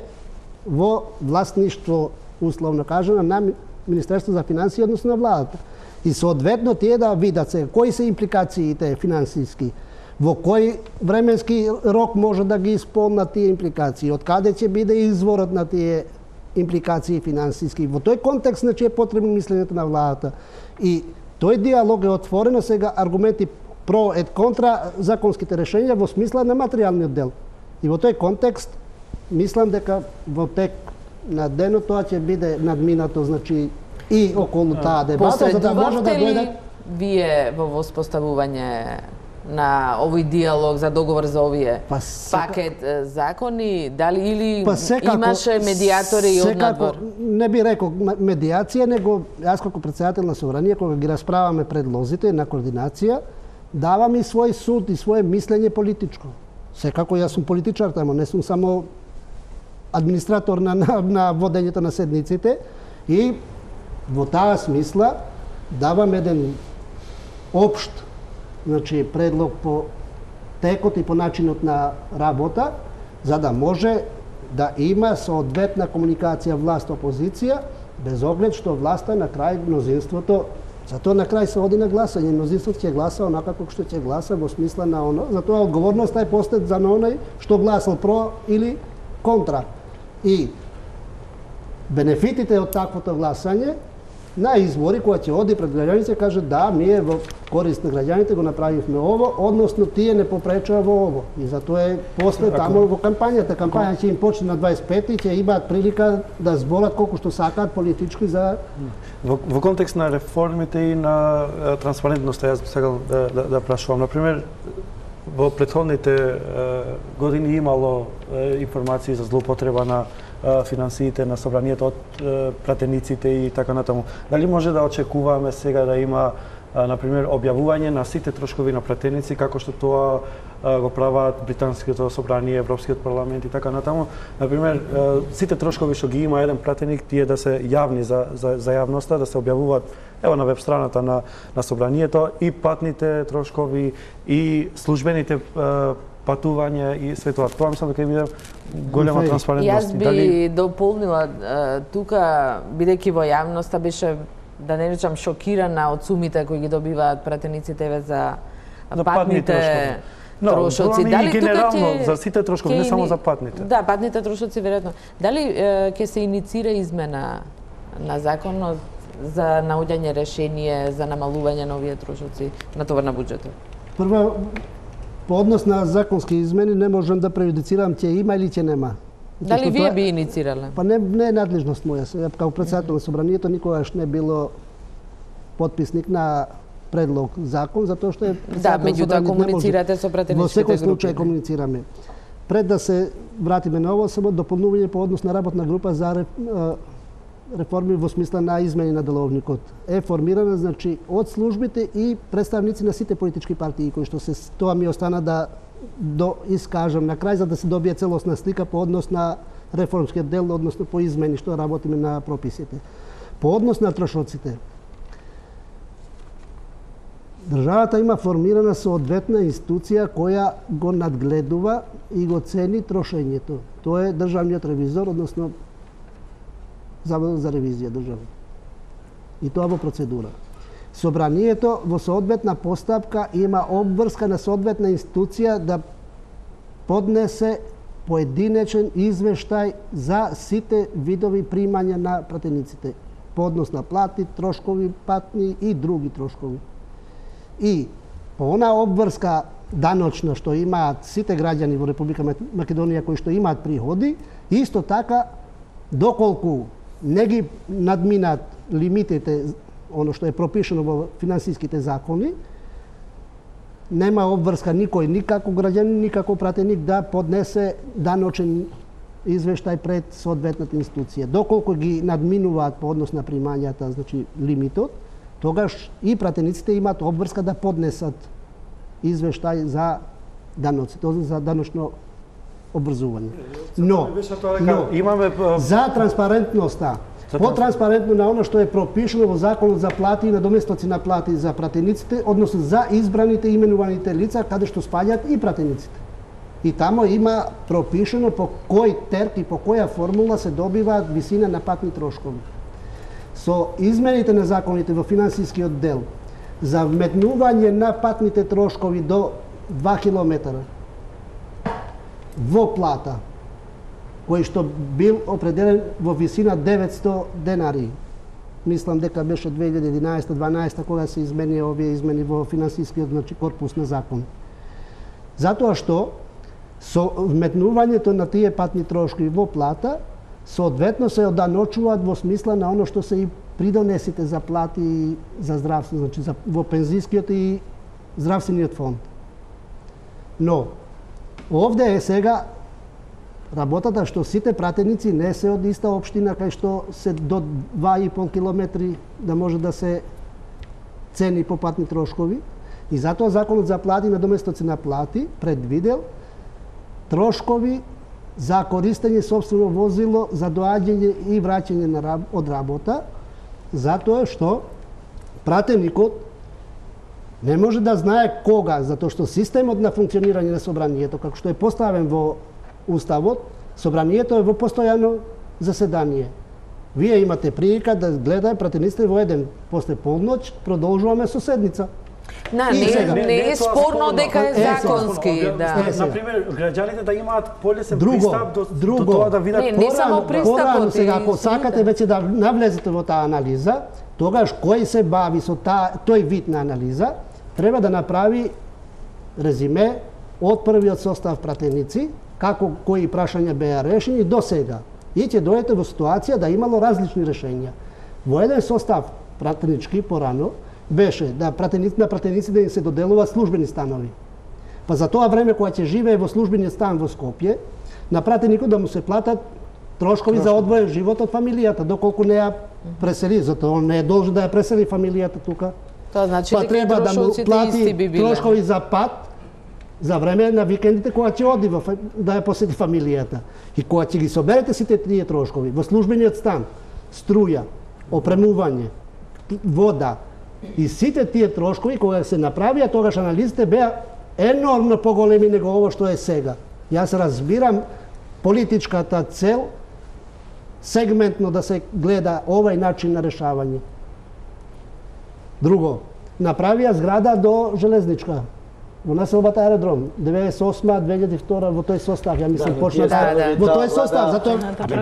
во власништво, условно кажано, на Министерство за финансии, односно на владата. И соодветно тие да видат се кои се импликациите финансиски, во кој временски рок може да ги исполнат тие импликации, од каде ќе биде изворот на тие импликации финансиски. Во тој контекст значи е потребно мислењето на владата. И тој диалог е отворено сега аргументи про ет контра законските решења во смисла на материјалниот дел. И во тој контекст мислам дека во тек на денот тоа ќе биде надминато, значи и околу таа дебата, за да може да дојдат вие во воспоставување на овој диалог за договор за овие пакет закони, дали или имаше медијатори и од надвор? Не би рекол медијација, него јас како претседател на собрание, кога ги расправаме предлозите на координација, давам и свој суд и свое мислење политичко. Секако јас сум политичар тамо, не сум само администратор на водењето на седниците и во таа смисла давам еден општ, значи предлог по текот и по начинот на работа, за да може да има соодветна комуникација власт-опозиција, без оглед што власта на крај мнозинството, затоа на крај се оди на гласање, мнозинството ќе гласа онака како што ќе гласа во смисла на оно, затоа одговорноста е постат за оној што гласал про или контра. И бенефитите од таквото гласање на избори, која ќе оди пред граѓаните, каже да, ние во корист на граѓаните го направивме ово, односно тие не попречува во ово. И затоа е после тамо во кампањата. Кампањата ќе им почне на 25 и ќе имаат прилика да зборат колку што сакаат политички за... Во контекст на реформите и на транспарентноста, јас сакам да прашувам. Например, во претходните години имало информации за злоупотреба на финансиите на собранието од пратениците и така натаму. Дали може да очекуваме сега да има, например, објавување на сите трошкови на пратеници, како што тоа го прават британското собрание, Европскиот парламент и така натаму? Например, сите трошкови што ги има еден пратеник, тие да се јавни за јавноста, да се објавуваат ево на веб страната на собранието, и патните трошкови и службените патување и све тоа. Тоа мислам дека има голема транспарентност. Јас би дополнила тука, бидејќи во јавноста беше, да не речам, шокирана од сумите кои ги добиваат пратениците за патните трошоци. Дали генерално за сите трошкови, не само за патните? Да, патните трошоци веројатно. Дали ќе се иницира измена на законот за наоѓање решение за намалување на овие трошоци на товар на буџетот? Прво, по однос на законски измени не можам да преюдицирам ќе има или ќе нема. Дали вие би иницирале? Па не е надлежност моја. Како председател на собранието никогаш не било потписник на предлог закон, затоа што е председател на собранието. Да, меѓутоа комуницирате со пратеничките групи. Во секој случај комуницираме. Пред да се вратиме на ово, само дополнување по однос на работна група за реформи во смисла на измени на деловникот е формирана, значи, од службите и представници на сите политички партии кои што се, тоа ми остана да искажам на крај за да се добие целосна слика по однос на реформскиот дел, односно по измени што работиме на прописите. По однос на трошоците, државата има формирана соодветна институција која го надгледува и го цени трошењето. Тоа е државниот ревизор, односно Заводот за ревизија државна. И тоа во процедура. Собранието во соодветна постапка има обврска на соодветна институција да поднесе поединечен извештај за сите видови примања на пратениците. Поднос на плати, трошкови патни и други трошкови. И по она обврска даночна што имаат сите граѓани во Република Македонија кои што имаат приходи, исто така доколку не ги надминат лимитите, оно што е пропишено во финансиските закони, нема обврска никој, никако граѓанин, никако пратеник да поднесе даночен извештај пред соодветната институција. Доколку ги надминуваат по однос на примањата, значи лимитот, тогаш и пратениците имаат обврска да поднесат извештај за даноците, за даночно обврзување. Но имаме за транспарентноста, по-транспарентно на оно што е пропишено во Законот за плати и надоместоци на плати за пратениците, односно за избраните и именуваните лица, каде што спаѓаат и пратениците. И тамо има пропишено по кој терк и по која формула се добиваат висина на патни трошкови. Со измените на законите во финансискиот дел за вметнување на патните трошкови до 2 километра во плата, кој што бил определен во висина 900 денари. Мислам дека беше 2011-12 кога се измени овие измени во финансискиот, значи, корпус на закон. Затоа што со вметнувањето на тие патни трошкови во плата, соодветно се оданочуваат во смисла на оно што се и придонесите за плати за здравство, значи во пензискиот и здравствениот фонд. Но овде е сега работата што сите пратеници не се од иста општина кај што се до 2,5 километри да може да се цени по патни трошкови, и затоа Законот за плати и надоместоци на плати предвидел трошкови за користење сопствено возило за доаѓање и враќање од работа, затоа што пратеникот не може да знае кога, затоа што системот на функционирање на собранието, како што е поставен во Уставот, собранието е во постојано заседание. Вие имате прилика да гледај пратениците во еден после полноќ, продолжуваме со седница. Не е спорно дека е законски, да. Например, граѓаните да имаат полесен пристап до тоа да видат не само пристапот. Сега, ако сакате веќе да навлезете во таа анализа, тогаш кој се бави со тој вид на анализа, треба да направи резиме од првиот состав пратеници, како кои прашања беа решени до сега. И ќе дојдете во ситуација да имало различни решења. Во еден состав пратенички порано беше да на пратеници да им се доделуваат службени станови. Па за тоа време кога ќе живее во службениот стан во Скопје, на пратеникот да му се платат трошкови за одвоен живот од фамилијата, доколку не ја пресели, затоа он не е должен да ја пресели фамилијата тука. Тоа значи па треба да му плати трошкови за пат за време на викендите кога ќе оди да ја посети фамилијата. И кога ќе ги соберете сите тие трошкови во службениот стан, струја, опремување, вода и сите тие трошкови кога се направија, тогаш анализите беа енормно поголеми него ово што е сега. Јас разбирам политичката цел сегментно да се гледа овај начин на решавање. Друго, направија зграда до железничка. Во населбата аеродром, 98-2002 во тој состав, ја мислам почна во тој состав, затоа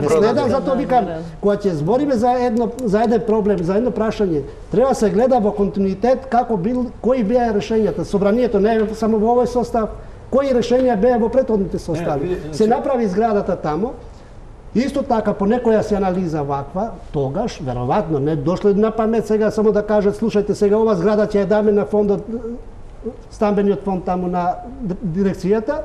следам, затоа викам, кога ќе збориме за еден проблем, за едно прашање, треба се гледа во континуитет како кои беа решењата. Собранието не е само во овој состав, кои решења беа во претходните состави. Се направи зградата тамо, исто така по некоја се анализа ваква, тогаш веројатно не дошле на памет сега само да кажат слушајте сега ова зграда ќе ја даме на фондот, стамбениот фонд таму на дирекцијата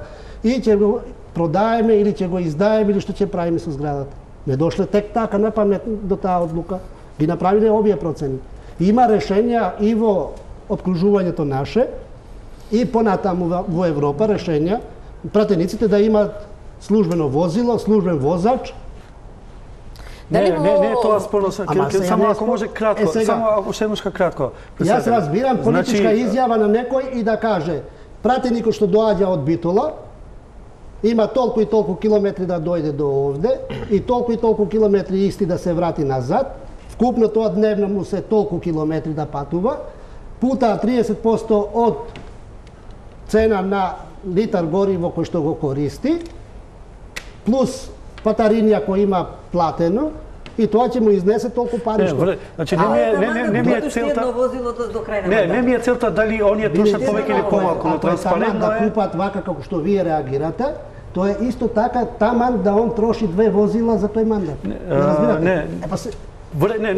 и ќе го продаеме или ќе го издаеме или што ќе правиме со зградата. Не дошле тек така на памет до таа одлука. Ги направиле овие процени. Има решења и во опкружувањето наше и понатаму во Европа решења пратениците да имаат службено возило, службен возач. Не, тоа спорно, само ако може кратко, само ако шеднушка кратко. Јас разбирам политичка изјава на некој и да каже пратеникот што доаѓа од Битола има толку и толку километри да дојде до овде и толку километри исти да се врати назад, вкупно тоа дневно му се толку километри да патува, пута 30% од цена на литар гориво кој што го користи, плюс патаринија кој има платено, и тоа ќе му изнесе толку пари што. Значи не ми е целта Не ми е целта дали оние трошат повеќе или помалку, но транспарентно да купат вака како што вие реагирате, тоа е исто така таман да он троши 2 возила за тој мандат. Не разбирате?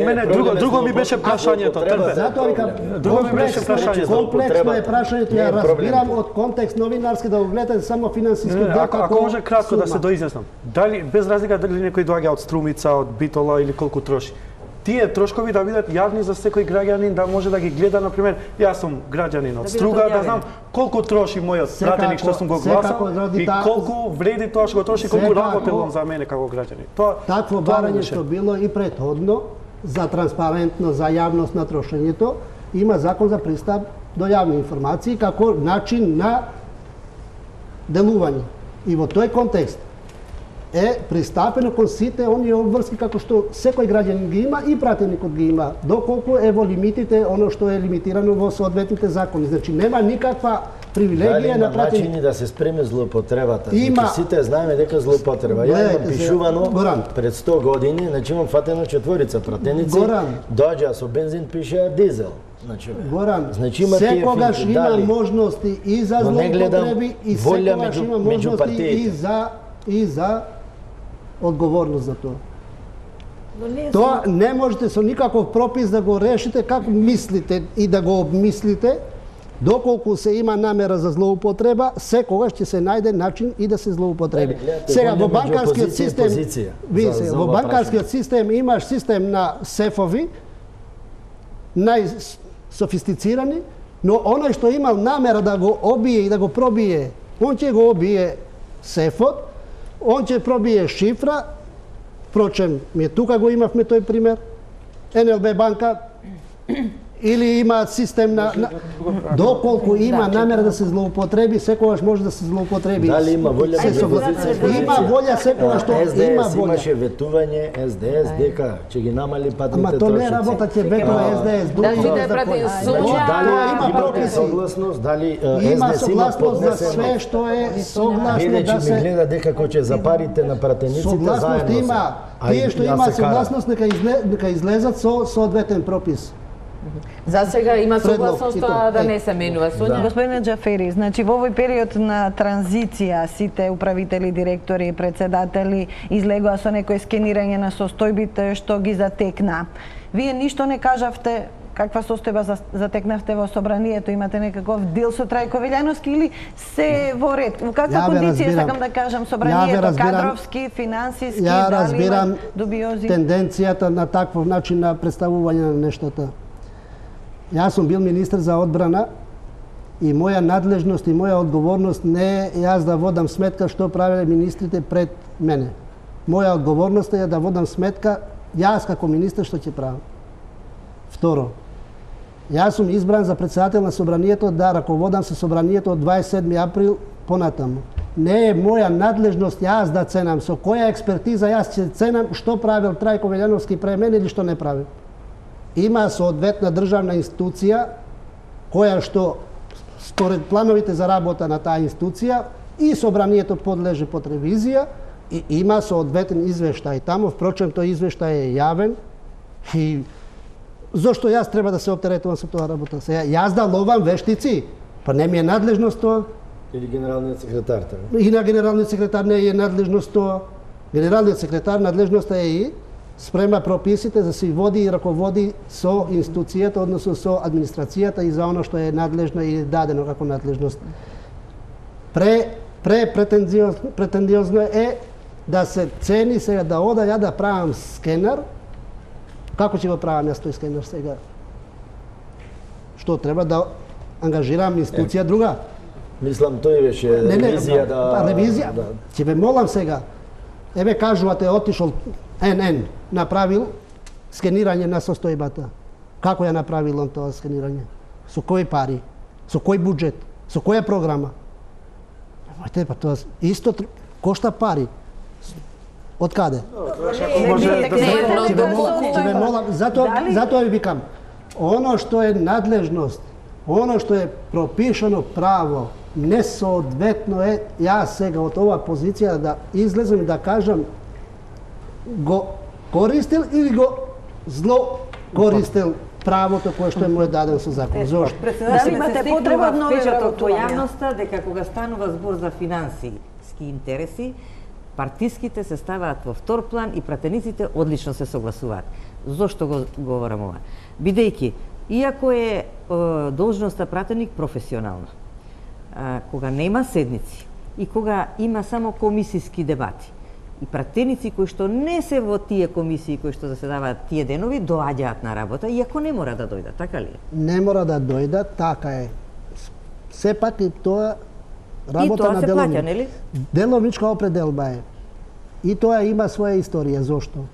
Мене друго ми беше прашањето, Затоа викам, друго ми беше прашањето. Комплексно е прашањето, ја разбирам од контекст новинарски да го гледате само финансиски дел како Ако може кратко да се доизјаснам. Дали без разлика дали некој доаѓа од Струмица, од Битола или колку троши. Тие трошкови да бидат јавни за секој граѓанин да може да ги гледа, на пример, јас сум граѓанин од Струга, да знам колку троши мојот пратеник што сум го гласал и колку вреди тоа што го троши, колку работел за мене како граѓанин. Такво барање што било и претходно за транспарентност, за јавност на трошењето, има закон за пристап до јавни информации како начин на делување. И во тој контекст е пристапено кон сите оние обврски како што секој граѓанин ги има и пратеникот ги има, доколку е во лимитите оно што е лимитирано во соодветните закони. Значи нема никаква привилегија на пратеник. Дали има начини да се спреме злоупотребата? Има. Сите знаеме дека злоупотреба. Ја имам пишувано пред 100 години, значи имам фатено 4 пратеници. Доаѓа со бензин, пише дизел. Значи има секогаш има можности и за злоупотреби и секогаш има можности и за одговорност за тоа. Тоа не можете со никаков пропис да го решите како мислите и да го обмислите. Доколку се има намера за злоупотреба, секогаш ќе се најде начин и да се злоупотреби. Сега во банкарскиот систем, во банкарскиот систем имаш систем на сефови, најсофистицирани, но оној што имал намера да го обие и да го пробие, он ќе го обие сефот, он ќе пробие шифра, впрочем, тука го имавме тој пример, НЛБ банка, или има систем на доколку има намера да се злоупотреби, секогаш може да се злоупотреби. Дали има волја? Има волја секогаш што има волја. Имаше ветување СДС дека ќе ги намали патните трошици. Ама тоа не работа, ќе ветува СДС. Дали има прописи, согласност, дали има СДС има согласност за све што е согласно да се ми гледа дека кој ќе запарите на пратениците заедно. Согласност има. Тие што има согласност нека излезат со соодветен пропис. За сега има согласност тоа да не се менува. Сонја? Господине Џафери, значи во овој период на транзиција сите управители, директори, председатели излегоа со некој скенирање на состојбите што ги затекна. Вие ништо не кажавте каква состојба затекнавте во собранието, имате некаков дел со Трајко Велјановски или се во ред? Во каква кондиција сакам да кажам собранието, кадровски, финансиски, дали има дубиози? Тенденцијата на таков начин на представување на нештата. Јас сум бил министр за одбрана и моја надлежност и моја одговорност не е јас да водам сметка што правеле министрите пред мене. Моја одговорност е да водам сметка јас како министр што ќе правам. Второ, јас сум избран за председател на собранието да раководам со собранието од 27 април понатаму. Не е моја надлежност јас да ценам со која експертиза јас ќе ценам што правил Трајко Велјановски пред мене или што не правил. Има соодветна државна институција која што според плановите за работа на таа институција и собранието подлежи под ревизија и има соодветен извештај. Таму, впрочем, тој извештај е јавен и зошто јас треба да се оптеретувам со тоа работа? Сега, јас да ловам вештици, па не ми е надлежност тоа. Или генералниот секретар. И на генералниот секретар не е надлежност тоа. Генералниот секретар надлежноста е и спрема прописите за се води и раководи со институцијата, односно со администрацијата и за оно што е надлежно и дадено како надлежност. Претендиозно е да се цени сега да ода ја да правам скенер. Како ќе го правам јас тој скенер сега? Што треба да ангажирам институција друга? Мислам тој беше ревизија да... Ревизија? Ќе ве молам сега. Еве кажувате отишол НН направил скенирање на состојбата. Како ја направил он тоа скенирање? Со кои пари? Со кој буџет? Со која програма? Мојте, па тоа исто кошта пари. Од каде? Затоа ви викам, оно што е надлежност, оно што е пропишано право несоодветно е јас сега од оваа позиција да излезем и да кажам го користил или го зло користил правото кое што му е дадено со закон. Зошто? Дали имате потреба од нови впечаток во вработувања? јавноста дека кога станува збор за финансиски интереси, партиските се ставаат во втор план и пратениците одлично се согласуваат. Зошто го говорам ова? Бидејќи, иако е должноста пратеник професионална, кога нема седници и кога има само комисиски дебати, и пратеници кои што не се во тие комисии кои што заседаваат тие денови, доаѓаат на работа, иако не мора да дојдат, така ли? Не мора да дојдат, така е. Сепак и тоа работа тоа на се плаќа, нели? Деловничка определба е. И тоа има своја историја. Зошто?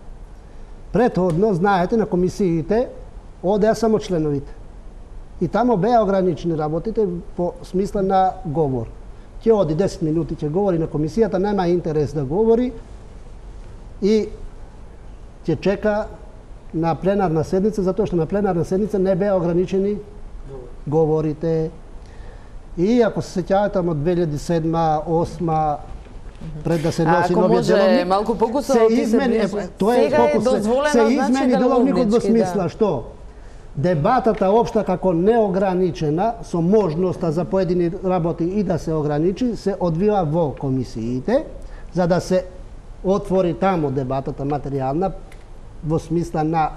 Претходно, знаете, на комисиите одеа само членовите. И тамо беа ограничени работите по смисла на говор. Ќе оди 10 минути, ќе говори на комисијата, нема интерес да говори и ќе чека на пленарна седница, затоа што на пленарна седница не беа ограничени говорите. И ако се сеќавате од 2007-2008 пред да се носи новиот деловник, малку покусо се измени, тоа е покус, се измени деловникот во смисла што дебатата општа како неограничена со можноста за поедини работи и да се ограничи, се одвива во комисиите, за да се отвори тамо дебатата материјална во смисла на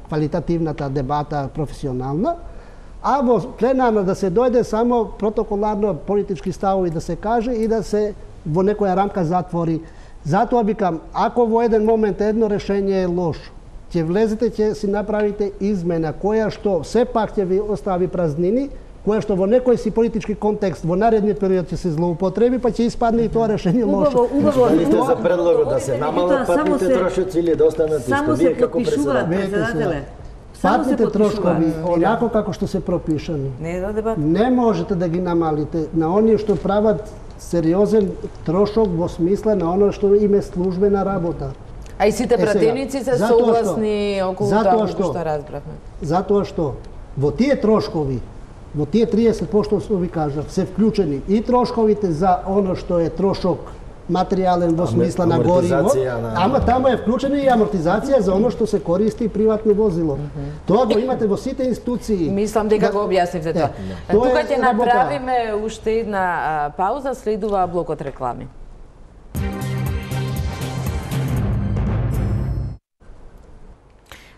квалитативната дебата професионална, а во пленарна да се дојде само протоколарно политички ставови да се каже и да се во некоја рамка затвори. Затоа викам, ако во еден момент едно решение е лошо, ќе влезете, ќе си направите измена која што сепак ќе ви остави празнини, која што во некој си политички контекст во наредниот период ќе се злоупотреби, па ќе испадне и тоа решение лошо. Дали сте за предлогот да се намалат патните трошоци или да останат исто? Вие како председател? Патните трошкови, онако како што се пропишани, не можете да ги намалите на оние што прават сериозен трошок во смисла на оно што им е службена работа. А и сите пратеници се согласни околу тоа што разбравме. Затоа што во тие трошкови, во тие 30% што ви кажав, се вклучени и трошковите за оно што е трошок материјален во смисла на гориво, ама тамо е вклучена и амортизација за оно што се користи приватно возило. Тоа го имате во сите институции. Мислам дека го објаснивте тоа. Тука ќе направиме уште една пауза, следува блокот реклами.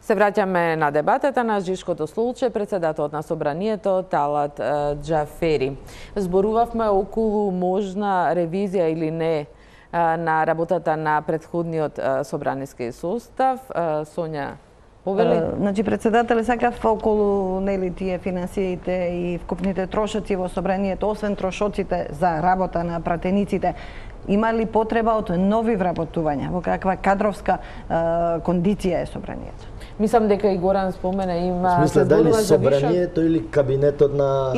Се враќаме на дебатата на Жишкото случај, председателот на Собранието Талат Џафери. Зборувавме околу можна ревизија или не на работата на претходниот собраниски состав. Сонја повели? Значи, председателе, сакав околу тие финансиите и вкупните трошоци во Собранието, освен трошоците за работа на пратениците, има ли потреба од нови вработувања? Во каква кадровска кондиција е Собранието? Мислам дека и Горан спомена, има... Смисла, дали Собранието или кабинетот на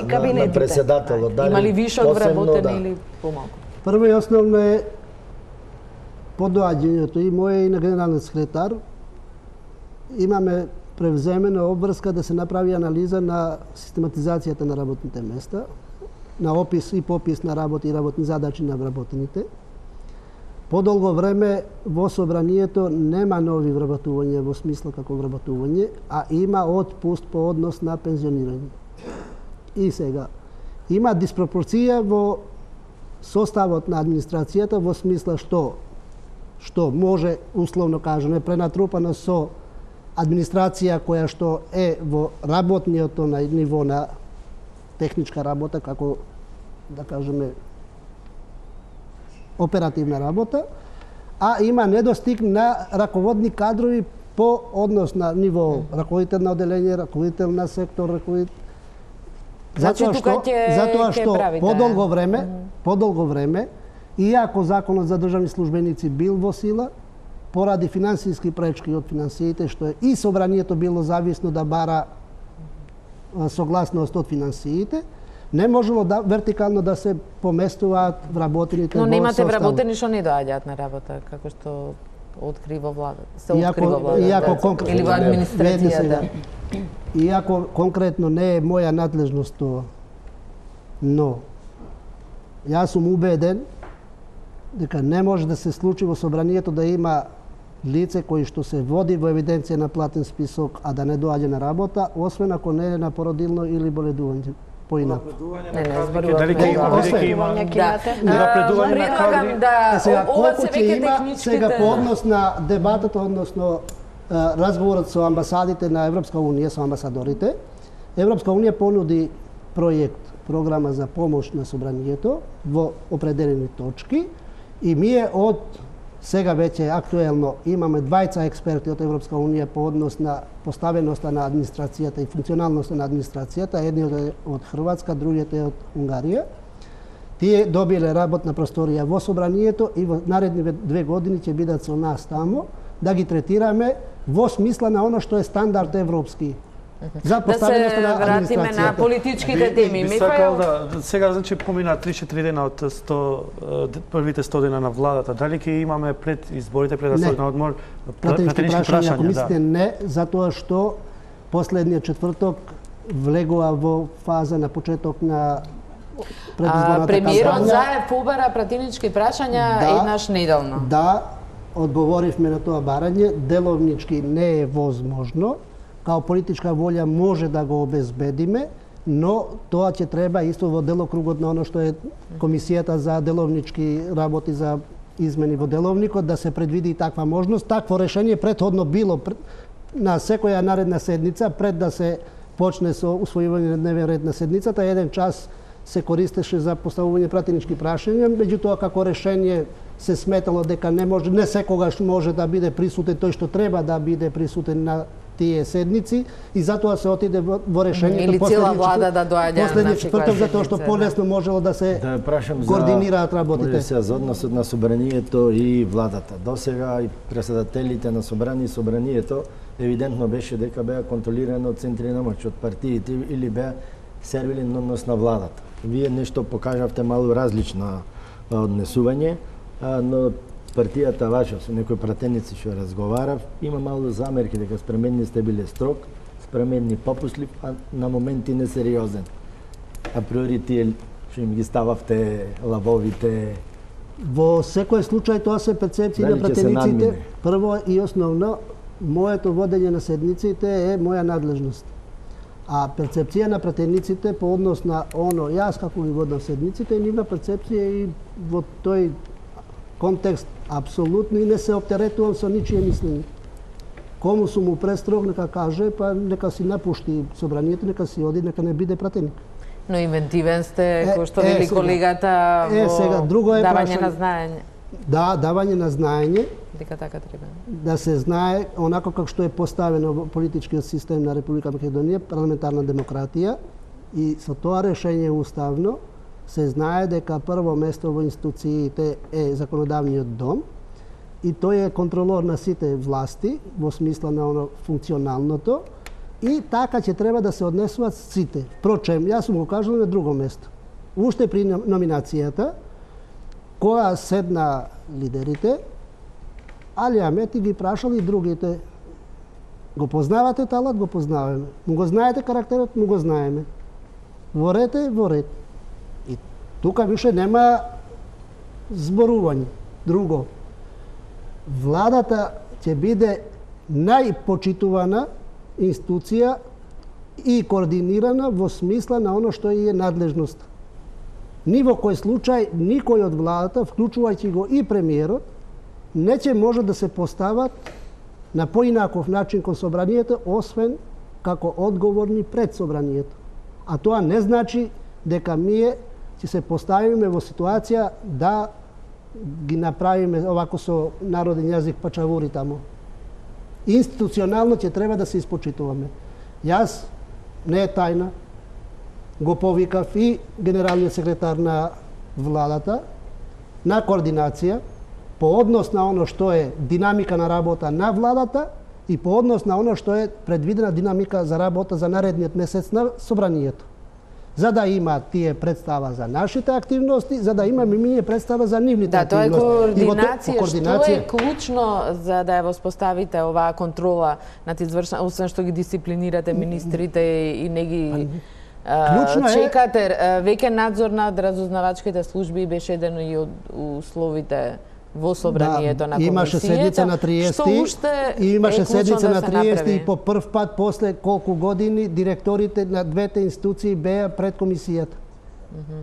председателот? Има ли више од вработени или помалку? Прво и основно е по доаѓањето и моје и на генералниот секретар имаме превземена обврска да се направи анализа на систематизацијата на работните места, на опис и попис на работи и работни задачи на вработените. Подолго време во Собранието нема нови вработувања во смисла како вработување, а има отпуст по однос на пензионирање. И сега, има диспропорција во составот на администрацијата во смисла што може, условно кажано, пренатрупано со администрација која што е во работниот на ниво на техничка работа, како да кажеме оперативна работа, а има недостиг на раководни кадрови по однос на ниво раководител на оделение, раководител на сектор, раководител... Затоа што подолго време, иако законот за државни службеници бил во сила, поради финансиски пречки од финансиите, што и Собранието било зависно да бара согласност од финансиите, не можело вертикално да се поместуваат вработените во состав. Но немате вработени што не доаѓаат на работа, како што открива влада. Се открива влада. Или во администрацијата. Иако конкретно не е моја надлежност тоа. Но јас сум убеден дека не може да се случи во собранието да има лице кој што се води во евиденција на платен список, а да не доаѓа на работа, освен ако не е на породилно или боледување поинаку. Сега по однос на дебатата, односно разговорот со амбасадите на Европска Унија, со амбасадорите, Европска Унија понуди проект, програма за помош на собранието во определени точки и ние од сега веќе актуелно имаме двајца експерти од Европска Унија по однос на поставеноста на администрацијата и функционалноста на администрацијата, едниот е од Хрватска, другиот е од Унгарија. Тие добиле работна просторија во собранието и во наредни 2 години ќе бидат со нас тамо да ги третираме во смисла на оно што е стандард европски. За поставеноста на администрацијата. Да се вратиме на политичките теми. Би сакал да сега значи помина 3-4 дена од првите 100 дена на владата. Дали ќе имаме пред изборите, пред да се на одмор пратенички прашања? Ако мислите не, затоа што последниот четврток влегува во фаза на почеток на предизборната кампања. Премиерот Заев побара пратенички прашања еднаш неделно. Да, одговоривме на тоа барање. Деловнички не е возможно. Као политичка волја може да го обезбедиме, но тоа ќе треба исто во делокругот на оно што е Комисијата за деловнички работи за измени во деловникот, да се предвиди и таква можност. Такво решение претходно било на секоја наредна седница, пред да се почне со усвојување на дневен ред на седницата, 1 час се користеше за поставување пратенички прашања, меѓутоа како решение се сметало дека не секогаш може да биде присутен тој што треба да биде присутен на тие седници и затоа се отиде во решењето или цела влада да доаѓа последниот четврток, затоа што полесно можело да се координираат работите. Да за односот на собранието и владата. Досега и председателите на собранието евидентно беше дека беа контролирани од центри на моќ, од партиите или беа сервили на однос на владата. Вие нешто покажавте малку различно однесување, но партијата ваша со некои пратеници што разговарав, има малку замерки дека спременни сте биле строг, спременни попуслив, а на моменти несериозен. Априори тие што им ги стававте лавовите. Во секој случај тоа се перцепции на пратениците. Прво и основно, моето водење на седниците е моја надлежност. А перцепција на пратениците по однос на оно, јас како ги водам седниците, е нивна перцепција и во тој контекст апсолутно и не се оптеретувам со ничие мислење. Кому сум му престрог, нека каже, па нека си напушти собранието, нека си оди, нека не биде пратеник. Но инвентивен сте, кој што вели колегата, во давање на знаење. Да, давање на знаење. Дека така треба. Да се знае, онако како што е поставено во политичкиот систем на Република Македонија, парламентарна демократија, и со тоа решение уставно, се знае дека прво место во институциите е законодавниот дом и тој е контролор на сите власти во смисла на оно функционалното и така ќе треба да се однесуваат сите. Впрочем, јас сум го кажал на друго место. Уште при номинацијата, која седна лидерите, Али Амети ги прашал и другите. Го познавате талат, го познаваме. Му го знаете карактерот, му го знаеме. Во ред е, во ред. И тука више нема зборување. Друго, владата ќе биде најпочитувана институција и координирана во смисла на оно што е надлежност. Ни во кој случај, никој од владата, вклучувајќи го и премиерот, не ќе може да се постават на поинаков начин кон собранието, освен како одговорни пред собранието. А тоа не значи дека ние ќе се поставиме во ситуација да ги направиме овако со народен јазик пачавури тамо. Институционално ќе треба да се испочитуваме. Јас, не е тајна, го повикав и генералниот секретар на владата на координација по однос на оно што е динамика на работа на владата и по однос на оно што е предвидена динамика за работа за наредниот месец на собранието. За да има тие представа за нашите активности, за да имаме ние представа за нивните активности. Да, тоа е координација. Што е клучно за да ја воспоставите оваа контрола над извршна, освен што ги дисциплинирате министрите и не ги Клучно е- чекате веќе надзор над разузнавачките служби беше еден и од условите во собранието на комисијата. Имаше седница на 30 Што уште и имаше е клучно седница да на се 30 направи? и по прв пат после колку години директорите на двете институции беа пред комисијата.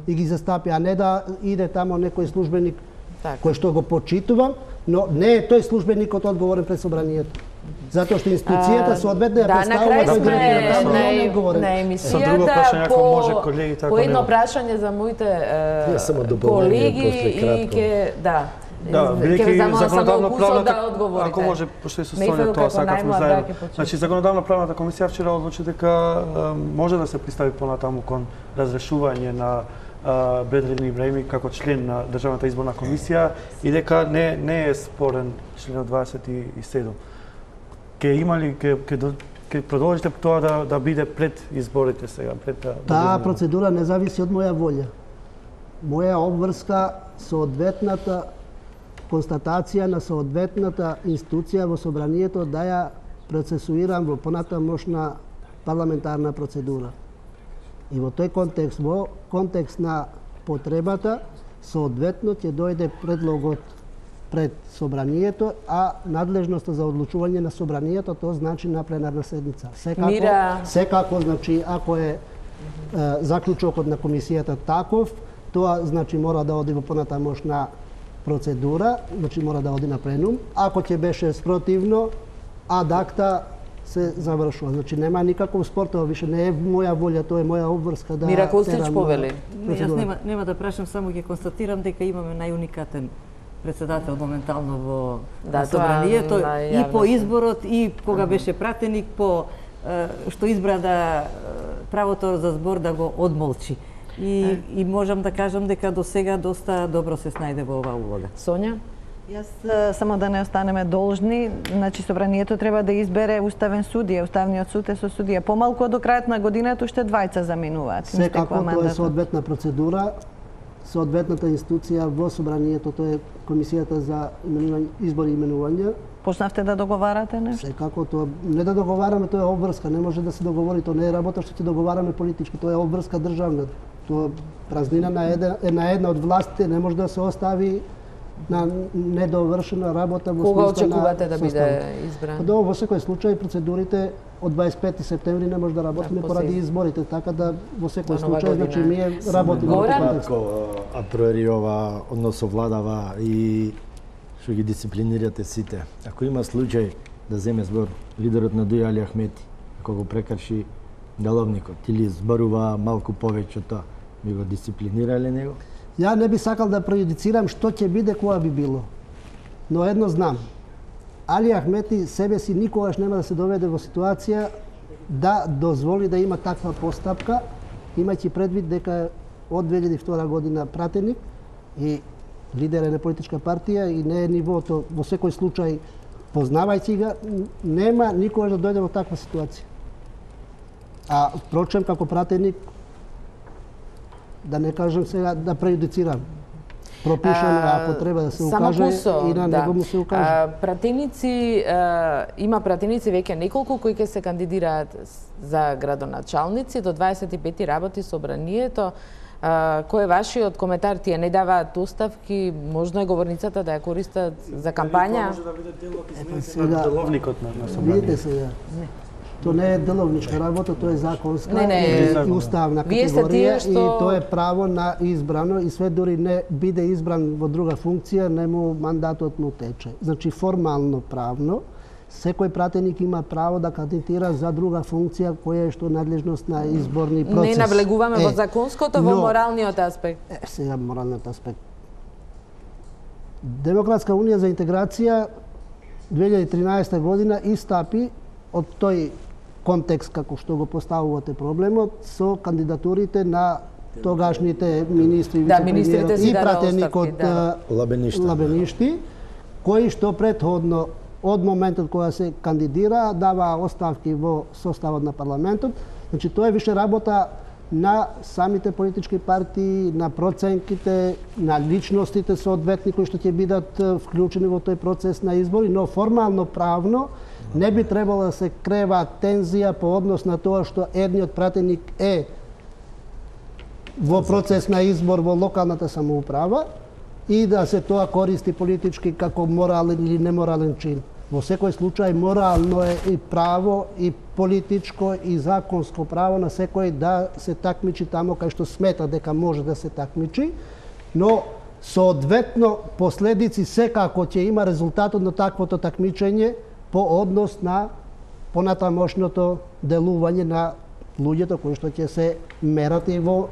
И ги застапи, а не да иде тамо некој службеник Така. кој што го почитувам, но не е тој службеникот одговорен пред собранието. Затоа што институцијата соодветно ја Да, на представува крај тој сме директор, таму не е на одговорен. Со друго емисијата прашање, ако може, колеги, по ако едно нема. прашање за моите Јас само дополнение колеги после и кратко. ќе Да, ќе ве бидејќи замолам само законодавно укусот правната, да одговорите. ако може, пошто и со Мејфел Сонја тоа како сакавме најмлад, заедно. да, ќе почне. Значи, законодавно правната комисија вчера одлучи дека може да се пристави понатаму кон разрешување на Бредрин Ибраими како член на Државната изборна комисија и дека не е спорен членот 27. Ке продолжите тоа да биде пред изборите сега, пред Таа процедура не зависи од моја волја. Моја обврска соодветната констатација на соодветната институција во собранието да ја процесуирам во понатамошна парламентарна процедура. И во тој контекст, во контекст на потребата, соодветно ќе дојде предлогот пред собранието, а надлежноста за одлучување на собранието, тоа значи на пленарна седница. Секако, значи, ако е заклучокот на комисијата таков, тоа значи мора да оди во понатамошна процедура, значи мора да оди на пленум. Ако ќе беше спротивно, ад акта се завршува. Значи нема никаков спор, тоа више не е моја волја, тоа е моја обврска да Мира Костич терам повели. Јас нема да прашам, само ќе констатирам дека имаме најуникатен председател моментално во собранието и по изборот и кога беше пратеник по што избра да правото за збор да го одмолчи. И можам да кажам дека до сега доста добро се снајде во оваа улога. Сонја? Јас само да не останеме должни, значи собранието треба да избере уставен судија, уставниот суд е со судија. Помалку до крајот на годината уште двајца заминуваат. Секако тоа е соодветна процедура, соодветната институција во собранието, тоа е комисијата за избори и именувања. Почнавте да договарате нешто? Секако тоа не да договараме, тоа е обврска, не може да се договори, тоа не е работа што ќе договараме политички, тоа е обврска државна. Тоа празнина на една од властите не може да се остави на недовршена работа во Кога смисла на очекувате да биде избран? Па во секој случај процедурите од 25 септември не може да работиме поради изборите, така да во секој случај значи ние работиме во Горан? контекст. Априори ова однос овладава и што ги дисциплинирате сите. Ако има случај да земе збор лидерот на Дуја Али Ахмети, ако го прекрши деловникот или зборува малку повеќе тоа, би го дисциплинирале него? Ја не би сакал да прејудицирам што ќе биде кога би било. Но едно знам. Али Ахмети себе си никогаш нема да се доведе во ситуација да дозволи да има таква постапка, имајќи предвид дека од 2002 година пратеник и лидер е на политичка партија и не е нивото во секој случај познавајќи ga, нема никогаш да дојде во таква ситуација. А впрочем како пратеник да не кажам сега да прејудицирам. Пропишано ако треба да се укаже и на него му се укаже. Пратеници има пратеници веќе неколку кои ќе се кандидираат за градоначалници, до 25 работи собранието. Кој е вашиот коментар? Тие не даваат оставки, можно е говорницата да ја користат за кампања? Може да биде дел од измените на деловникот на собранието. Видите сега. Тоа не е деловничка работа, тоа е законска Не. и уставна Вие сте категорија тие што- и тоа е право на избрано и све дури не биде избран во друга функција, не му мандатот му тече. Значи формално правно секој пратеник има право да кандидира за друга функција која е што надлежност на изборни процес. Не навлегуваме во законското, во моралниот аспект. Сега моралниот аспект. Демократска унија за интеграција 2013 година истапи од тој контекст како што го поставувате проблемот со кандидатурите на тогашните министри, министрите си и даде пратеникот оставки, Лабеништи, кои што претходно од моментот кога се кандидира дава оставки во составот на парламентот. Значи тоа е више работа на самите политички партии, на проценките, на личностите соодветни кои што ќе бидат вклучени во тој процес на избори, но формално правно не би требало да се крева тензија по однос на тоа што едниот пратеник е во процес на избор во локалната самоуправа и да се тоа користи политички како морален или неморален чин. Во секој случај морално е и право, и политичко, и законско право на секој да се такмичи тамо кај што смета дека може да се такмичи, но соодветно последици секако ќе има резултатот на таквото такмичење по однос на понатамошното делување на луѓето кои што ќе се мерат и во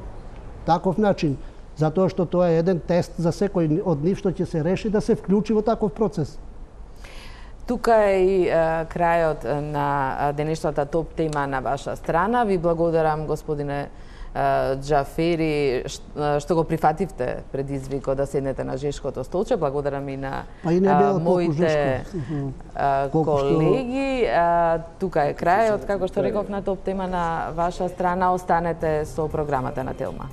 таков начин. Затоа што тоа е еден тест за секој од нив што ќе се реши да се вклучи во таков процес. Тука е и крајот на денешната топ тема на ваша страна. Ви благодарам, господине Џафери, што го прифативте предизвикот да седнете на жешкото столче. Благодарам и на моите колеги. Тука е крајот, како што реков, на топ тема на ваша страна. Останете со програмата на Телма.